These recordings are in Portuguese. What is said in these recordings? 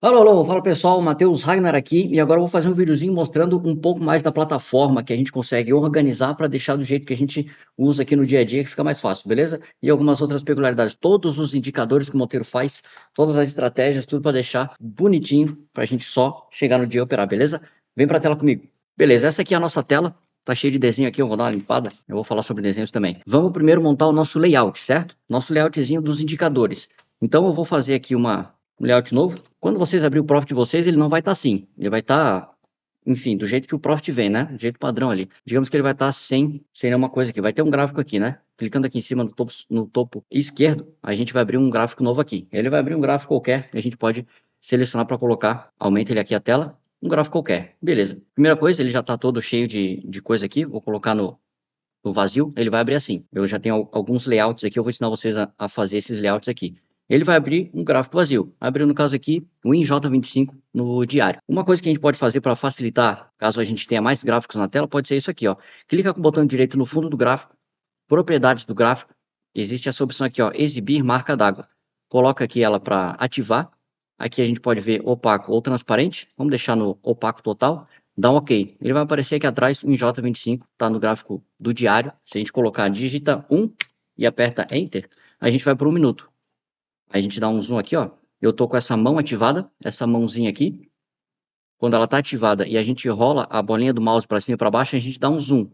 Alô, alô, fala pessoal, Matheus Ragnar aqui e agora eu vou fazer um videozinho mostrando um pouco mais da plataforma que a gente consegue organizar para deixar do jeito que a gente usa aqui no dia a dia, que fica mais fácil, beleza? E algumas outras peculiaridades, todos os indicadores que o Monteiro faz, todas as estratégias, tudo para deixar bonitinho para a gente só chegar no dia e operar, beleza? Vem para a tela comigo. Beleza, essa aqui é a nossa tela, tá cheio de desenho aqui, eu vou dar uma limpada, eu vou falar sobre desenhos também. Vamos primeiro montar o nosso layout, certo? Nosso layoutzinho dos indicadores. Então eu vou fazer aqui um layout novo. Quando vocês abrir o Profit de vocês, ele não vai estar assim. Ele vai estar, enfim, do jeito que o Profit vem, né? Do jeito padrão ali. Digamos que ele vai estar sem nenhuma coisa aqui. Vai ter um gráfico aqui, né? Clicando aqui em cima no topo esquerdo, a gente vai abrir um gráfico novo aqui. Ele vai abrir um gráfico qualquer e a gente pode selecionar para colocar. Aumenta ele aqui a tela. Um gráfico qualquer. Beleza. Primeira coisa, ele já está todo cheio de coisa aqui. Vou colocar no vazio. Ele vai abrir assim. Eu já tenho alguns layouts aqui. Eu vou ensinar vocês a fazer esses layouts aqui. Ele vai abrir um gráfico vazio. Abriu, no caso aqui, o INJ25 no diário. Uma coisa que a gente pode fazer para facilitar, caso a gente tenha mais gráficos na tela, pode ser isso aqui, ó. Clica com o botão direito no fundo do gráfico, propriedades do gráfico. Existe essa opção aqui, ó, exibir marca d'água. Coloca aqui ela para ativar. Aqui a gente pode ver opaco ou transparente. Vamos deixar no opaco total. Dá um OK. Ele vai aparecer aqui atrás, o INJ25, está no gráfico do diário. Se a gente colocar, digita 1 e aperta Enter, a gente vai por 1 minuto. Aí a gente dá um zoom aqui, ó. Eu tô com essa mão ativada, essa mãozinha aqui. Quando ela tá ativada e a gente rola a bolinha do mouse para cima e para baixo, a gente dá um zoom.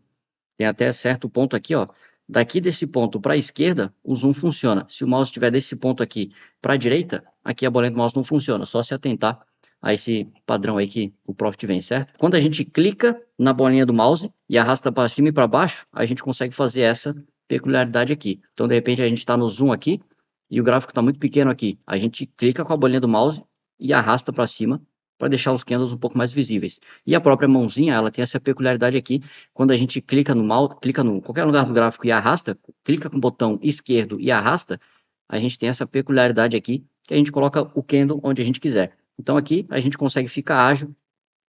Tem até certo ponto aqui, ó. Daqui desse ponto para a esquerda, o zoom funciona. Se o mouse estiver desse ponto aqui para a direita, aqui a bolinha do mouse não funciona. Só se atentar a esse padrão aí que o Profit vem, certo? Quando a gente clica na bolinha do mouse e arrasta para cima e para baixo, a gente consegue fazer essa peculiaridade aqui. Então, de repente, a gente está no zoom aqui e o gráfico está muito pequeno aqui. A gente clica com a bolinha do mouse e arrasta para cima para deixar os candles um pouco mais visíveis. E a própria mãozinha, ela tem essa peculiaridade aqui, quando a gente clica no mouse, clica no qualquer lugar do gráfico e arrasta, clica com o botão esquerdo e arrasta, a gente tem essa peculiaridade aqui, que a gente coloca o candle onde a gente quiser. Então aqui a gente consegue ficar ágil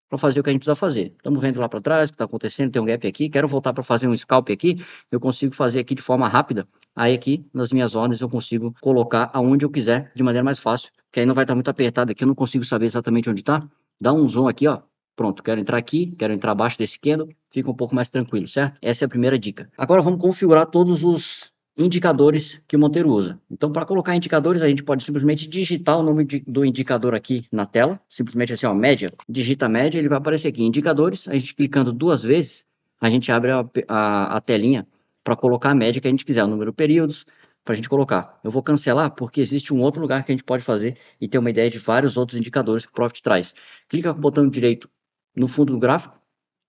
para fazer o que a gente precisa fazer. Estamos vendo lá para trás o que está acontecendo, tem um gap aqui, quero voltar para fazer um scalp aqui, eu consigo fazer aqui de forma rápida, aí aqui nas minhas ordens eu consigo colocar aonde eu quiser de maneira mais fácil, que aí não vai estar muito apertado aqui, eu não consigo saber exatamente onde está, dá um zoom aqui, ó, pronto, quero entrar aqui, quero entrar abaixo desse candle, fica um pouco mais tranquilo, certo? Essa é a primeira dica. Agora vamos configurar todos os indicadores que o Monteiro usa. Então, para colocar indicadores, a gente pode simplesmente digitar o nome do indicador aqui na tela, simplesmente assim, ó, média, digita a média, ele vai aparecer aqui, indicadores, a gente clicando 2 vezes, a gente abre a telinha para colocar a média que a gente quiser, o número de períodos, para a gente colocar. Eu vou cancelar porque existe um outro lugar que a gente pode fazer e ter uma ideia de vários outros indicadores que o Profit traz. Clica com o botão direito no fundo do gráfico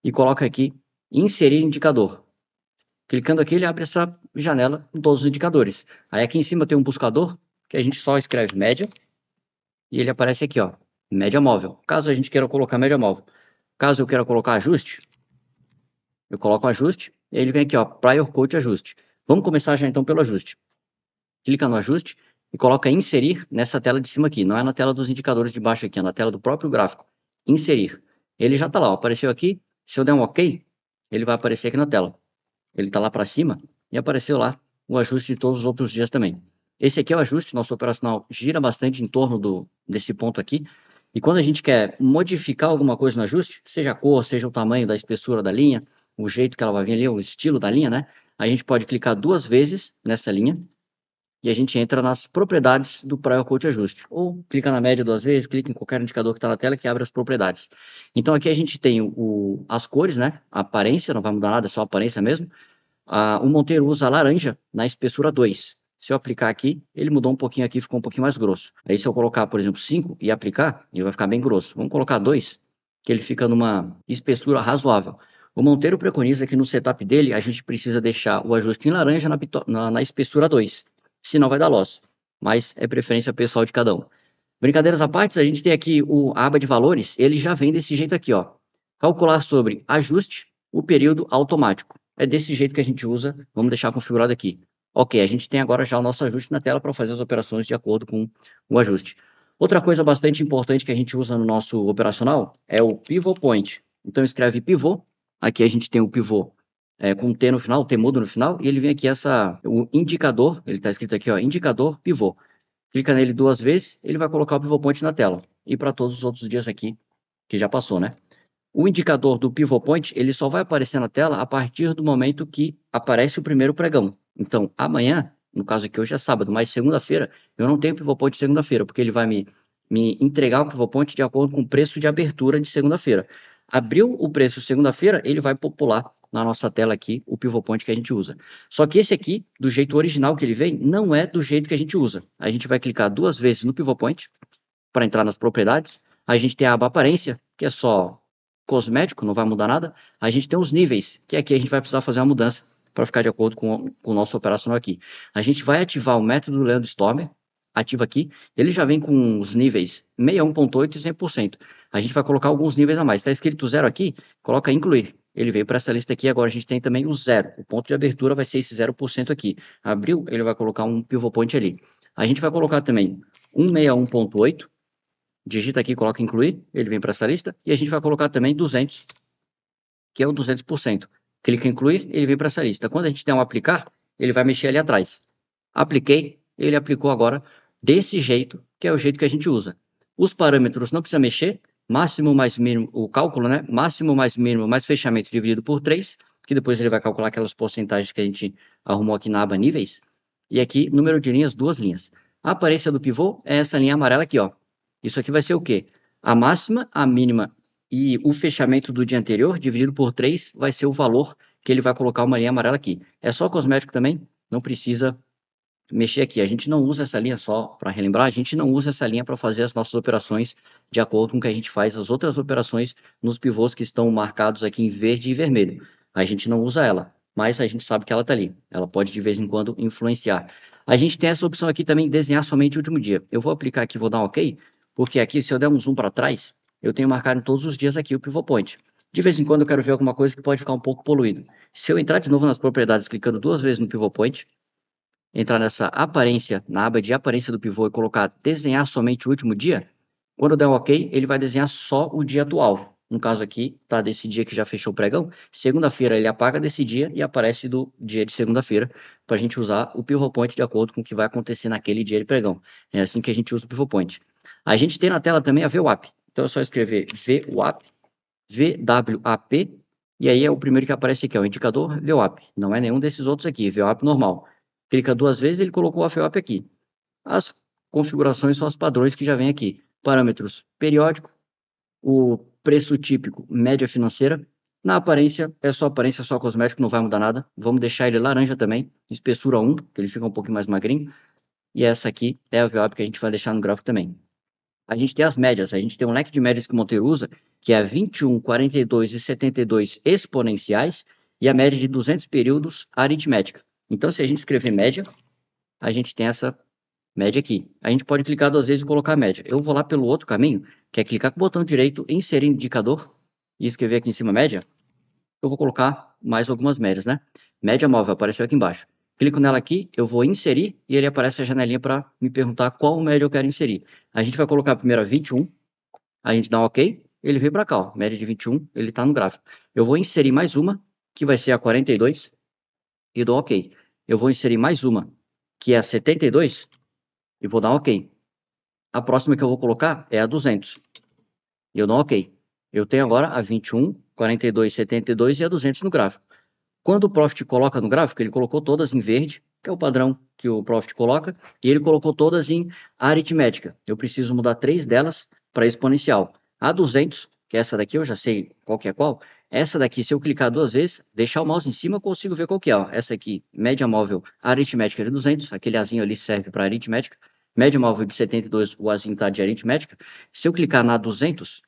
e coloca aqui, inserir indicador. Clicando aqui, ele abre essa janela com todos os indicadores. Aí aqui em cima tem um buscador, que a gente só escreve média, e ele aparece aqui, ó, média móvel. Caso a gente queira colocar média móvel. Caso eu queira colocar ajuste, eu coloco ajuste, e ele vem aqui, ó, prior quote ajuste. Vamos começar já então pelo ajuste. Clica no ajuste e coloca inserir nessa tela de cima aqui. Não é na tela dos indicadores de baixo aqui, é na tela do próprio gráfico. Inserir. Ele já está lá, ó, apareceu aqui. Se eu der um OK, ele vai aparecer aqui na tela. Ele está lá para cima e apareceu lá o ajuste de todos os outros dias também. Esse aqui é o ajuste, nosso operacional gira bastante em torno desse ponto aqui. E quando a gente quer modificar alguma coisa no ajuste, seja a cor, seja o tamanho da espessura da linha, o jeito que ela vai vir ali, o estilo da linha, né? A gente pode clicar 2 vezes nessa linha e a gente entra nas propriedades do Prior Quote Ajuste. Ou clica na média 2 vezes, clica em qualquer indicador que está na tela que abre as propriedades. Então aqui a gente tem as cores, né? A aparência, não vai mudar nada, é só a aparência mesmo. O Monteiro usa laranja na espessura 2. Se eu aplicar aqui, ele mudou um pouquinho aqui, ficou um pouquinho mais grosso. Aí se eu colocar, por exemplo, 5 e aplicar, ele vai ficar bem grosso. Vamos colocar 2, que ele fica numa espessura razoável. O Monteiro preconiza que no setup dele, a gente precisa deixar o ajuste em laranja na espessura 2. Senão vai dar loss. Mas é preferência pessoal de cada um. Brincadeiras à parte, a gente tem aqui a aba de valores, ele já vem desse jeito aqui, ó. Calcular sobre ajuste, o período automático. É desse jeito que a gente usa, vamos deixar configurado aqui. Ok, a gente tem agora já o nosso ajuste na tela para fazer as operações de acordo com o ajuste. Outra coisa bastante importante que a gente usa no nosso operacional é o Pivot Point. Então escreve pivô, aqui a gente tem o pivô com T no final, T mudo no final, e ele vem aqui o indicador, ele está escrito aqui, ó, indicador pivô. Clica nele 2 vezes, ele vai colocar o Pivot Point na tela. e para todos os outros dias aqui, que já passou, né? O indicador do pivot point, ele só vai aparecer na tela a partir do momento que aparece o primeiro pregão. Então, amanhã, no caso aqui hoje é sábado, mas segunda-feira, eu não tenho pivot point segunda-feira, porque ele vai me entregar o pivot point de acordo com o preço de abertura de segunda-feira. Abriu o preço segunda-feira, ele vai popular na nossa tela aqui o pivot point que a gente usa. Só que esse aqui, do jeito original que ele vem, não é do jeito que a gente usa. A gente vai clicar 2 vezes no pivot point para entrar nas propriedades. A gente tem a aba aparência, que é só cosmético, não vai mudar nada. A gente tem os níveis, que aqui a gente vai precisar fazer uma mudança para ficar de acordo com o nosso operacional aqui. A gente vai ativar o método do Leandro Stormer, ativa aqui. Ele já vem com os níveis 61.8 e 100%. A gente vai colocar alguns níveis a mais. Está escrito 0 aqui, coloca incluir. Ele veio para essa lista aqui, agora a gente tem também o 0. O ponto de abertura vai ser esse 0% aqui. Abriu, ele vai colocar um pivot point ali. A gente vai colocar também 161.8. Digita aqui, coloca incluir, ele vem para essa lista. E a gente vai colocar também 200, que é o 200%. Clica em incluir, ele vem para essa lista. Quando a gente der um aplicar, ele vai mexer ali atrás. Apliquei, ele aplicou agora desse jeito, que é o jeito que a gente usa. Os parâmetros não precisa mexer, máximo mais mínimo, o cálculo, né? Máximo mais mínimo mais fechamento dividido por 3, que depois ele vai calcular aquelas porcentagens que a gente arrumou aqui na aba níveis. E aqui, número de linhas, 2 linhas. A aparência do pivô é essa linha amarela aqui, ó. Isso aqui vai ser o quê? A máxima, a mínima e o fechamento do dia anterior, dividido por 3, vai ser o valor que ele vai colocar uma linha amarela aqui. É só cosmético também, não precisa mexer aqui. A gente não usa essa linha, só para relembrar, a gente não usa essa linha para fazer as nossas operações de acordo com o que a gente faz as outras operações nos pivôs que estão marcados aqui em verde e vermelho. A gente não usa ela, mas a gente sabe que ela está ali. Ela pode de vez em quando influenciar. A gente tem essa opção aqui também, desenhar somente o último dia. Eu vou aplicar aqui, vou dar um OK, porque aqui se eu der um zoom para trás, eu tenho marcado todos os dias aqui o pivot point. De vez em quando eu quero ver alguma coisa que pode ficar um pouco poluído. Se eu entrar de novo nas propriedades, clicando 2 vezes no pivot point, entrar nessa aparência, na aba de aparência do pivô e colocar desenhar somente o último dia, quando der um OK, ele vai desenhar só o dia atual. No caso aqui, tá desse dia que já fechou o pregão. Segunda-feira ele apaga desse dia e aparece do dia de segunda-feira para a gente usar o pivot point de acordo com o que vai acontecer naquele dia de pregão. É assim que a gente usa o pivot point. A gente tem na tela também a VWAP. Então é só escrever VWAP, VWAP, e aí é o primeiro que aparece aqui, é o indicador VWAP. Não é nenhum desses outros aqui, VWAP normal. Clica 2 vezes, ele colocou a VWAP aqui. As configurações são os padrões que já vem aqui. Parâmetros periódico, o preço típico, média financeira. Na aparência, é só cosmético, não vai mudar nada. Vamos deixar ele laranja também, espessura 1, que ele fica um pouquinho mais magrinho. E essa aqui é a VWAP que a gente vai deixar no gráfico também. A gente tem as médias, a gente tem um leque de médias que o Monteiro usa, que é 21, 42 e 72 exponenciais, e a média de 200 períodos aritmética. Então, se a gente escrever média, a gente tem essa média aqui. A gente pode clicar 2 vezes e colocar a média. Eu vou lá pelo outro caminho, que é clicar com o botão direito, inserir indicador, e escrever aqui em cima média. Eu vou colocar mais algumas médias, né? Média móvel, apareceu aqui embaixo. Clico nela aqui, eu vou inserir, e ele aparece a janelinha para me perguntar qual média eu quero inserir. A gente vai colocar a primeira 21, a gente dá um OK, ele veio para cá, ó, média de 21, ele está no gráfico. Eu vou inserir mais uma, que vai ser a 42, e dou OK. Eu vou inserir mais uma, que é a 72, e vou dar um OK. A próxima que eu vou colocar é a 200, e eu dou um OK. Eu tenho agora a 21, 42, 72 e a 200 no gráfico. Quando o Profit coloca no gráfico, ele colocou todas em verde, que é o padrão que o Profit coloca, e ele colocou todas em aritmética. Eu preciso mudar 3 delas para exponencial. A 200, que é essa daqui, eu já sei qual que é qual. Essa daqui, se eu clicar 2 vezes, deixar o mouse em cima, eu consigo ver qual que é. Ó. Essa aqui, média móvel aritmética de 200, aquele azinho ali serve para aritmética. Média móvel de 72, o azinho está de aritmética. Se eu clicar na 200,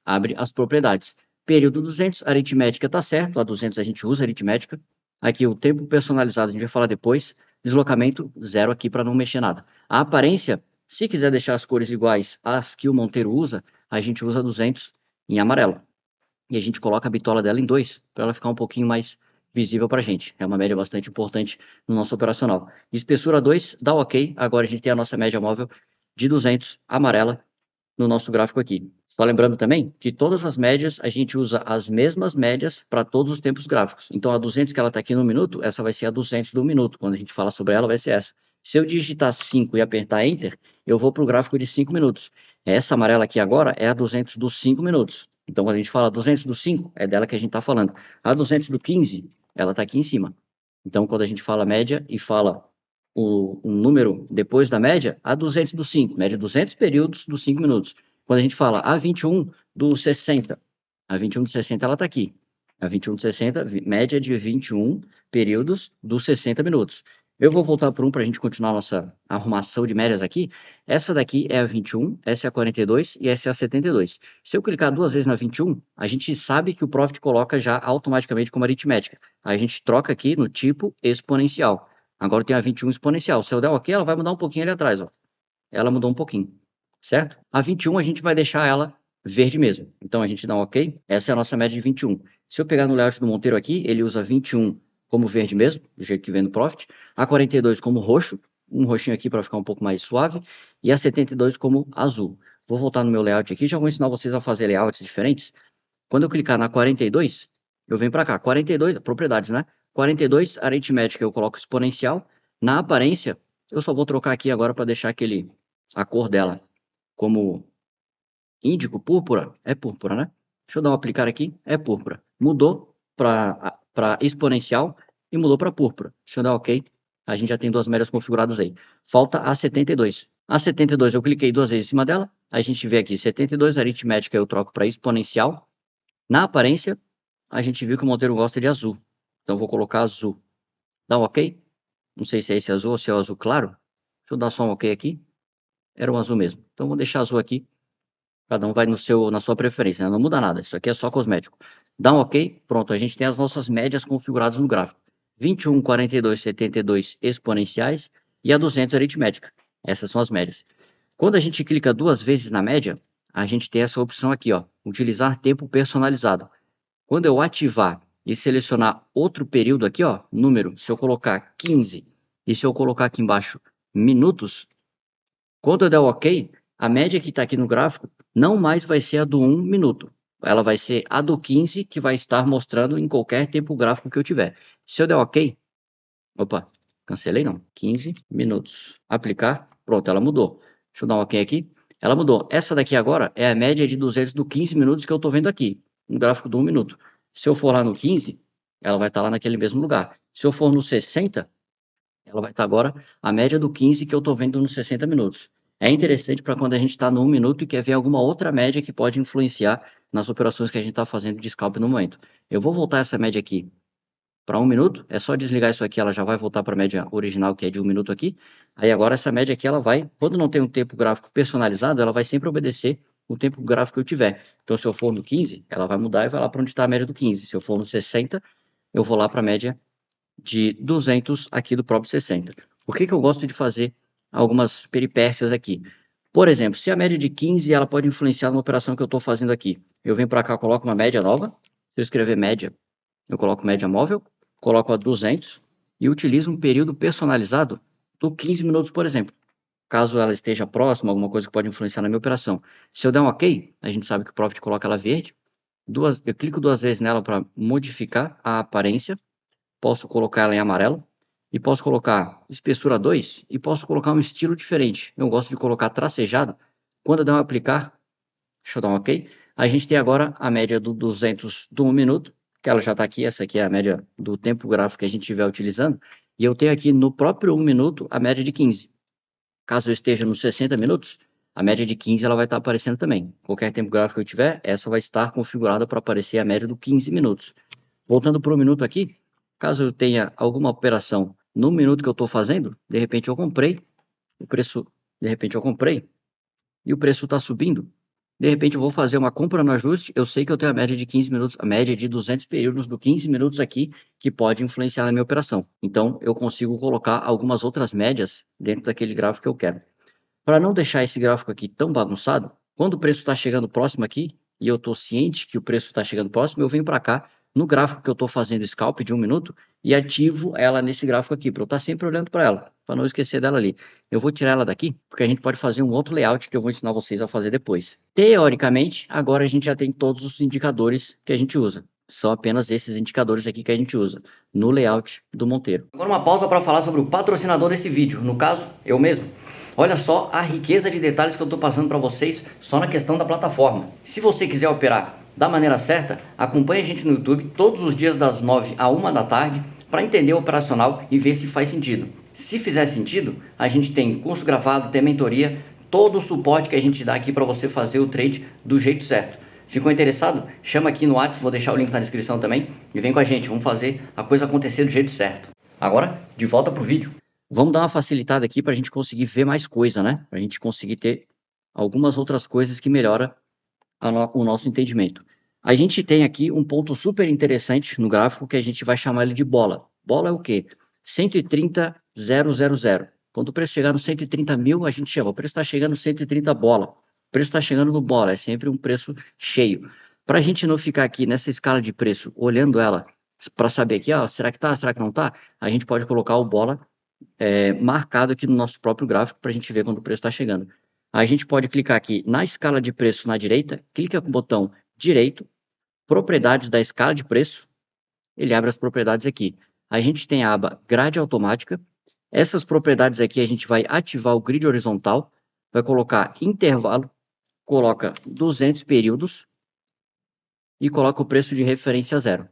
abre as propriedades. Período 200, aritmética está certo, a 200 a gente usa aritmética. Aqui o tempo personalizado a gente vai falar depois. Deslocamento 0 aqui para não mexer nada. A aparência, se quiser deixar as cores iguais às que o Monteiro usa, a gente usa 200 em amarelo. E a gente coloca a bitola dela em 2, para ela ficar um pouquinho mais visível para a gente. É uma média bastante importante no nosso operacional. Espessura 2, dá OK. Agora a gente tem a nossa média móvel de 200, amarela, no nosso gráfico aqui. Só lembrando também que todas as médias, a gente usa as mesmas médias para todos os tempos gráficos. Então, a 200 que ela está aqui no minuto, essa vai ser a 200 do minuto. Quando a gente fala sobre ela, vai ser essa. Se eu digitar 5 e apertar Enter, eu vou para o gráfico de 5 minutos. Essa amarela aqui agora é a 200 dos 5 minutos. Então, quando a gente fala 200 dos 5, é dela que a gente está falando. A 200 do 15, ela está aqui em cima. Então, quando a gente fala média e fala um número depois da média, a 200 dos 5, média 200 períodos dos 5 minutos. Quando a gente fala a 21 dos 60, a 21 dos 60 ela está aqui. A 21 dos 60, média de 21 períodos dos 60 minutos. Eu vou voltar para para a gente continuar a nossa arrumação de médias aqui. Essa daqui é a 21, essa é a 42 e essa é a 72. Se eu clicar duas vezes na 21, a gente sabe que o Profit coloca já automaticamente como aritmética. A gente troca aqui no tipo exponencial. Agora tem a 21 exponencial. Se eu der OK, ela vai mudar um pouquinho ali atrás, ó. Ela mudou um pouquinho, certo? A 21 a gente vai deixar ela verde mesmo. Então a gente dá um OK. Essa é a nossa média de 21. Se eu pegar no layout do Monteiro aqui, ele usa 21 como verde mesmo, do jeito que vem no Profit. A 42 como roxo, um roxinho aqui para ficar um pouco mais suave. E a 72 como azul. Vou voltar no meu layout aqui, já vou ensinar vocês a fazer layouts diferentes. Quando eu clicar na 42, eu venho para cá. 42, propriedades, né? 42, aritmética, eu coloco exponencial. Na aparência, eu só vou trocar aqui agora para deixar a cor dela como índico, púrpura. É púrpura, né? Deixa eu dar um aplicar aqui. É púrpura. Mudou para exponencial e mudou para púrpura. Deixa eu dar OK. A gente já tem duas médias configuradas aí. Falta a 72. A 72 eu cliquei duas vezes em cima dela. A gente vê aqui 72, aritmética eu troco para exponencial. Na aparência, a gente viu que o Monteiro gosta de azul. Então eu vou colocar azul. Dá um OK? Não sei se é esse azul ou se é o azul claro. Deixa eu dar só um OK aqui. Era um azul mesmo. Então vou deixar azul aqui. Cada um vai na sua preferência, né? Não muda nada. Isso aqui é só cosmético. Dá um OK. Pronto, a gente tem as nossas médias configuradas no gráfico. 21, 42, 72 exponenciais e a 200 aritmética. Essas são as médias. Quando a gente clica duas vezes na média, a gente tem essa opção aqui, ó, utilizar tempo personalizado. Quando eu ativar e selecionar outro período aqui, ó, número, se eu colocar 15 e se eu colocar aqui embaixo minutos, quando eu der o OK, a média que está aqui no gráfico não mais vai ser a do 1 minuto. Ela vai ser a do 15, que vai estar mostrando em qualquer tempo gráfico que eu tiver. Se eu der OK, opa, cancelei não, 15 minutos. Aplicar, pronto, ela mudou. Deixa eu dar um OK aqui. Ela mudou. Essa daqui agora é a média de 200 do 15 minutos que eu estou vendo aqui, no gráfico do 1 minuto. Se eu for lá no 15, ela vai estar lá naquele mesmo lugar. Se eu for no 60, ela vai estar agora a média do 15 que eu estou vendo nos 60 minutos. É interessante para quando a gente está no 1 minuto e quer ver alguma outra média que pode influenciar nas operações que a gente está fazendo de scalp no momento. Eu vou voltar essa média aqui para 1 minuto. É só desligar isso aqui, ela já vai voltar para a média original, que é de 1 minuto aqui. Aí agora essa média aqui, ela vai, quando não tem um tempo gráfico personalizado, ela vai sempre obedecer o tempo gráfico que eu tiver. Então, se eu for no 15, ela vai mudar e vai lá para onde está a média do 15. Se eu for no 60, eu vou lá para a média de 200 aqui do próprio 60. Por que eu gosto de fazer algumas peripécias aqui? Por exemplo, se a média de 15 ela pode influenciar na operação que eu estou fazendo aqui. Eu venho para cá, coloco uma média nova. Se eu escrever média, eu coloco média móvel, coloco a 200 e utilizo um período personalizado do 15 minutos, por exemplo. Caso ela esteja próxima, alguma coisa que pode influenciar na minha operação. Se eu der um OK, a gente sabe que o Profit coloca ela verde. Eu clico duas vezes nela para modificar a aparência. Posso colocar ela em amarelo e posso colocar espessura 2 e posso colocar um estilo diferente. Eu gosto de colocar tracejado. Quando eu der um aplicar, deixa eu dar um OK, a gente tem agora a média do 200 do 1 minuto, que ela já está aqui, essa aqui é a média do tempo gráfico que a gente estiver utilizando, e eu tenho aqui no próprio 1 minuto a média de 15. Caso eu esteja nos 60 minutos, a média de 15 ela vai estar aparecendo também. Qualquer tempo gráfico que eu tiver, essa vai estar configurada para aparecer a média do 15 minutos. Voltando para o minuto aqui, caso eu tenha alguma operação no minuto que eu estou fazendo, de repente eu comprei, e o preço está subindo, de repente eu vou fazer uma compra no ajuste, eu sei que eu tenho a média de 15 minutos, a média de 200 períodos do 15 minutos aqui, que pode influenciar na minha operação. Então, eu consigo colocar algumas outras médias dentro daquele gráfico que eu quero. Para não deixar esse gráfico aqui tão bagunçado, quando o preço está chegando próximo aqui, e eu estou ciente que o preço está chegando próximo, eu venho para cá, no gráfico que eu estou fazendo scalp de 1 minuto, e ativo ela nesse gráfico aqui, para eu estar sempre olhando para ela, para não esquecer dela ali. Eu vou tirar ela daqui, porque a gente pode fazer um outro layout que eu vou ensinar vocês a fazer depois. Teoricamente, agora a gente já tem todos os indicadores que a gente usa. São apenas esses indicadores aqui que a gente usa no layout do Monteiro. Agora uma pausa para falar sobre o patrocinador desse vídeo, no caso, eu mesmo. Olha só a riqueza de detalhes que eu estou passando para vocês só na questão da plataforma. Se você quiser operar da maneira certa, acompanhe a gente no YouTube todos os dias das 9 a 1 da tarde para entender o operacional e ver se faz sentido. Se fizer sentido, a gente tem curso gravado, tem mentoria, todo o suporte que a gente dá aqui para você fazer o trade do jeito certo. Ficou interessado? Chama aqui no WhatsApp, vou deixar o link na descrição também e vem com a gente, vamos fazer a coisa acontecer do jeito certo. Agora, de volta pro vídeo. Vamos dar uma facilitada aqui para a gente conseguir ver mais coisa, né? Para a gente conseguir ter algumas outras coisas que melhoram o nosso entendimento. A gente tem aqui um ponto super interessante no gráfico que a gente vai chamar ele de bola. Bola é o quê? 130.000. Quando o preço chegar no 130 mil, a gente chama. O preço está chegando no 130 bola. O preço está chegando no bola. É sempre um preço cheio. Para a gente não ficar aqui nessa escala de preço, olhando ela para saber aqui, ó, será que tá, será que não tá? A gente pode colocar o bola marcado aqui no nosso próprio gráfico para a gente ver quando o preço está chegando. A gente pode clicar aqui na escala de preço na direita, clica com o botão direito, propriedades da escala de preço, ele abre as propriedades aqui. A gente tem a aba grade automática, essas propriedades aqui a gente vai ativar o grid horizontal, vai colocar intervalo, coloca 200 períodos e coloca o preço de referência 0.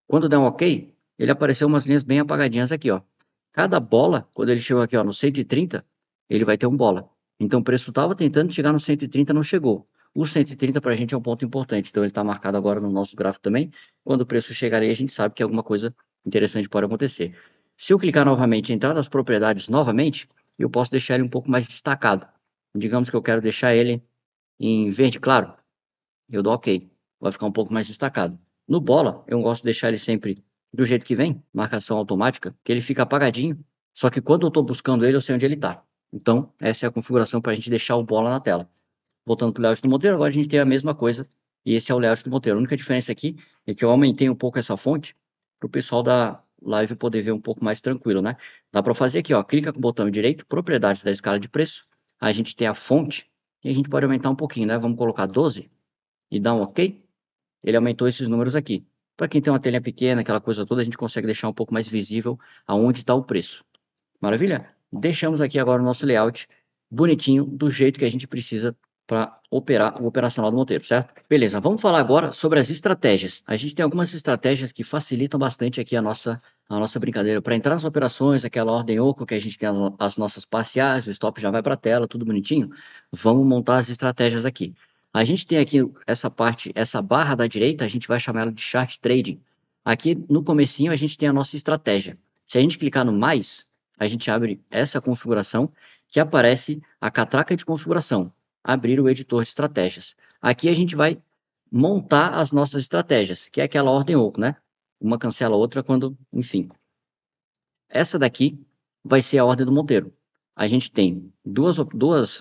Quando der um OK, ele apareceu umas linhas bem apagadinhas aqui, ó. Cada bola, quando ele chegou aqui, ó, no 130, ele vai ter um bola. Então o preço estava tentando chegar no 130, não chegou. O 130 para a gente é um ponto importante, então ele está marcado agora no nosso gráfico também. Quando o preço chegar aí, a gente sabe que alguma coisa interessante pode acontecer. Se eu clicar novamente e entrar nas propriedades novamente, eu posso deixar ele um pouco mais destacado. Digamos que eu quero deixar ele em verde claro, eu dou OK, vai ficar um pouco mais destacado. No bola, eu gosto de deixar ele sempre do jeito que vem, marcação automática, que ele fica apagadinho, só que quando eu estou buscando ele, eu sei onde ele está. Então, essa é a configuração para a gente deixar o bola na tela. Voltando para o layout do Monteiro, agora a gente tem a mesma coisa, e esse é o layout do Monteiro. A única diferença aqui é que eu aumentei um pouco essa fonte, para o pessoal da live poder ver um pouco mais tranquilo, né? Dá para fazer aqui, ó, clica com o botão direito, propriedades da escala de preço, a gente tem a fonte, e a gente pode aumentar um pouquinho, né? Vamos colocar 12, e dar um OK. Ele aumentou esses números aqui. Para quem tem uma telinha pequena, aquela coisa toda, a gente consegue deixar um pouco mais visível aonde está o preço. Maravilha? Deixamos aqui agora o nosso layout bonitinho, do jeito que a gente precisa para operar o operacional do Monteiro, certo? Beleza, vamos falar agora sobre as estratégias. A gente tem algumas estratégias que facilitam bastante aqui a nossa brincadeira. Para entrar nas operações, aquela ordem oco que a gente tem as nossas parciais, o stop já vai para a tela, tudo bonitinho. Vamos montar as estratégias aqui. A gente tem aqui essa parte, essa barra da direita, a gente vai chamar ela de chart trading. Aqui no comecinho a gente tem a nossa estratégia. Se a gente clicar no mais, a gente abre essa configuração que aparece a catraca de configuração, abrir o editor de estratégias. Aqui a gente vai montar as nossas estratégias, que é aquela ordem oco, né? Uma cancela a outra quando, enfim. Essa daqui vai ser a ordem do Monteiro. A gente tem duas,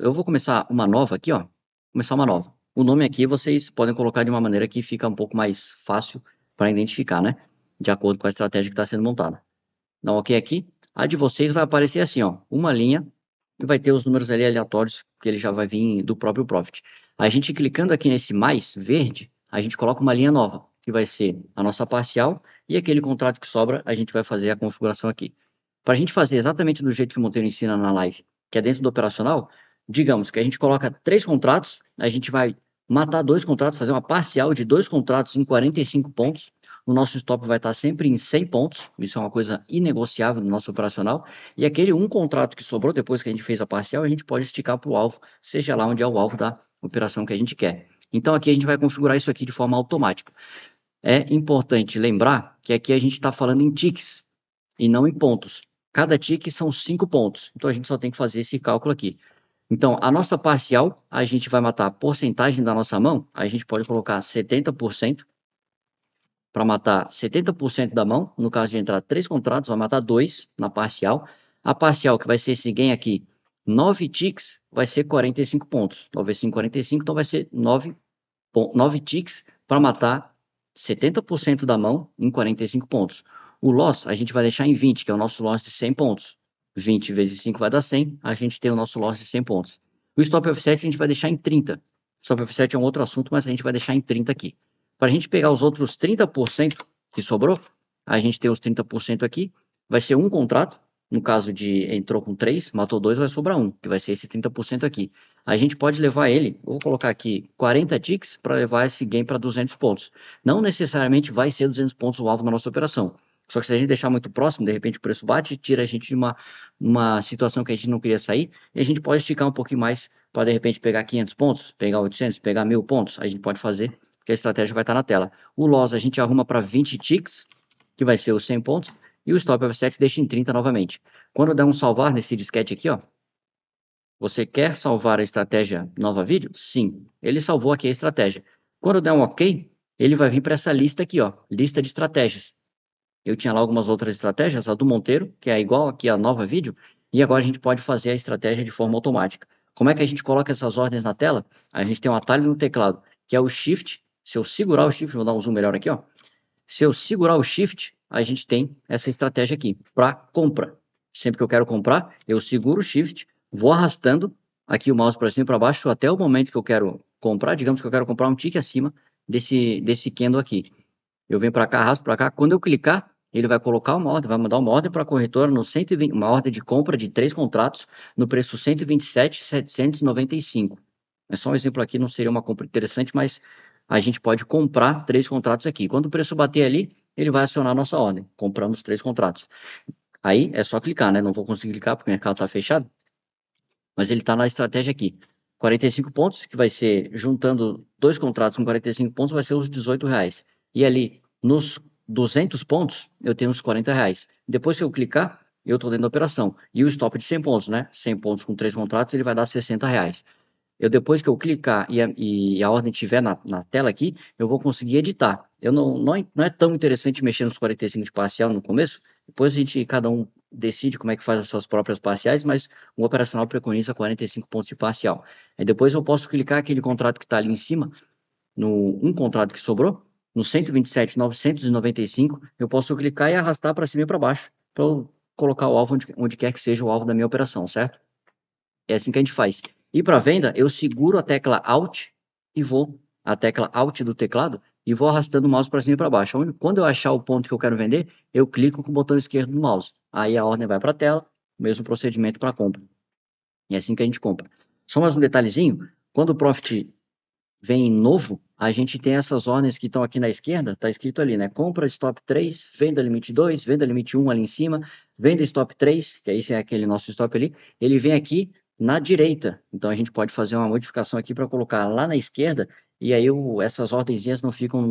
eu vou começar uma nova aqui, ó. Começar uma nova. O nome aqui vocês podem colocar de uma maneira que fica um pouco mais fácil para identificar, né? De acordo com a estratégia que está sendo montada. Dá um OK aqui. A de vocês vai aparecer assim, ó, uma linha e vai ter os números ali aleatórios que ele já vai vir do próprio Profit. A gente clicando aqui nesse mais verde, a gente coloca uma linha nova, que vai ser a nossa parcial e aquele contrato que sobra, a gente vai fazer a configuração aqui. Para a gente fazer exatamente do jeito que o Monteiro ensina na live, que é dentro do operacional, digamos que a gente coloca 3 contratos, a gente vai matar 2 contratos, fazer uma parcial de 2 contratos em 45 pontos, o nosso stop vai estar sempre em 100 pontos, isso é uma coisa inegociável no nosso operacional, e aquele um contrato que sobrou depois que a gente fez a parcial, a gente pode esticar para o alvo, seja lá onde é o alvo da operação que a gente quer. Então aqui a gente vai configurar isso aqui de forma automática. É importante lembrar que aqui a gente está falando em ticks e não em pontos. Cada tique são 5 pontos, então a gente só tem que fazer esse cálculo aqui. Então, a nossa parcial, a gente vai matar a porcentagem da nossa mão, a gente pode colocar 70%, para matar 70% da mão, no caso de entrar 3 contratos, vai matar 2 na parcial. A parcial, que vai ser esse gain aqui, 9 ticks, vai ser 45 pontos. 9 vezes 5, 45, então vai ser 9 ticks para matar 70% da mão em 45 pontos. O loss a gente vai deixar em 20, que é o nosso loss de 100 pontos. 20 vezes 5 vai dar 100, a gente tem o nosso loss de 100 pontos. O stop offset a gente vai deixar em 30. Stop offset é um outro assunto, mas a gente vai deixar em 30 aqui. Para a gente pegar os outros 30% que sobrou, a gente tem os 30% aqui, vai ser um contrato, No caso de entrou com 3, matou 2, vai sobrar 1, que vai ser esse 30% aqui. A gente pode levar ele, vou colocar aqui 40 ticks para levar esse game para 200 pontos. Não necessariamente vai ser 200 pontos o alvo na nossa operação. Só que se a gente deixar muito próximo, de repente o preço bate, tira a gente de uma situação que a gente não queria sair, e a gente pode esticar um pouquinho mais para de repente pegar 500 pontos, pegar 800, pegar 1000 pontos. A gente pode fazer, porque a estratégia vai estar na tela. O loss a gente arruma para 20 ticks, que vai ser os 100 pontos, e o stop offset deixa em 30 novamente. Quando der um salvar nesse disquete aqui, ó, você quer salvar a estratégia nova vídeo? Sim, ele salvou aqui a estratégia. Quando der um OK, ele vai vir para essa lista aqui, ó, lista de estratégias. Eu tinha lá algumas outras estratégias, a do Monteiro, que é igual aqui a nova vídeo, e agora a gente pode fazer a estratégia de forma automática. Como é que a gente coloca essas ordens na tela? A gente tem um atalho no teclado, que é o Shift. Se eu segurar o Shift, vou dar um zoom melhor aqui, ó. Se eu segurar o Shift, a gente tem essa estratégia aqui, para compra. Sempre que eu quero comprar, eu seguro o Shift, vou arrastando aqui o mouse para cima e para baixo até o momento que eu quero comprar. Digamos que eu quero comprar um tick acima desse candle aqui. Eu venho para cá, arrasto para cá. Quando eu clicar, ele vai colocar uma ordem, vai mandar uma ordem para a corretora no 120, uma ordem de compra de 3 contratos no preço 127.795. É só um exemplo aqui, não seria uma compra interessante, mas a gente pode comprar 3 contratos aqui. Quando o preço bater ali, ele vai acionar a nossa ordem. Compramos 3 contratos. Aí é só clicar, né? Não vou conseguir clicar porque o mercado está fechado, mas ele está na estratégia aqui. 45 pontos, que vai ser, juntando 2 contratos com 45 pontos, vai ser os R$18. E ali, nos 200 pontos, eu tenho os R$40. Depois que eu clicar, eu estou dentro da operação. E o stop de 100 pontos, né? 100 pontos com 3 contratos, ele vai dar R$60. Depois que eu clicar e a ordem estiver na tela aqui, eu vou conseguir editar. Não é tão interessante mexer nos 45 de parcial no começo, depois cada um decide como é que faz as suas próprias parciais, mas o operacional preconiza 45 pontos de parcial. Aí depois eu posso clicar aquele contrato que está ali em cima, um contrato que sobrou, no 127.995, eu posso clicar e arrastar para cima e para baixo, para eu colocar o alvo onde quer que seja o alvo da minha operação, certo? É assim que a gente faz. E para venda, eu seguro a tecla Alt e a tecla Alt do teclado, e vou arrastando o mouse para cima e para baixo. Quando eu achar o ponto que eu quero vender, eu clico com o botão esquerdo do mouse. Aí a ordem vai para a tela, mesmo procedimento para compra. E é assim que a gente compra. Só mais um detalhezinho, quando o Profit vem novo, a gente tem essas ordens que estão aqui na esquerda, está escrito ali, né? Compra stop 3, venda limite 2, venda limite 1 ali em cima, venda stop 3, que aí é aquele nosso stop ali, ele vem aqui na direita. Então a gente pode fazer uma modificação aqui para colocar lá na esquerda, e aí essas ordenzinhas não ficam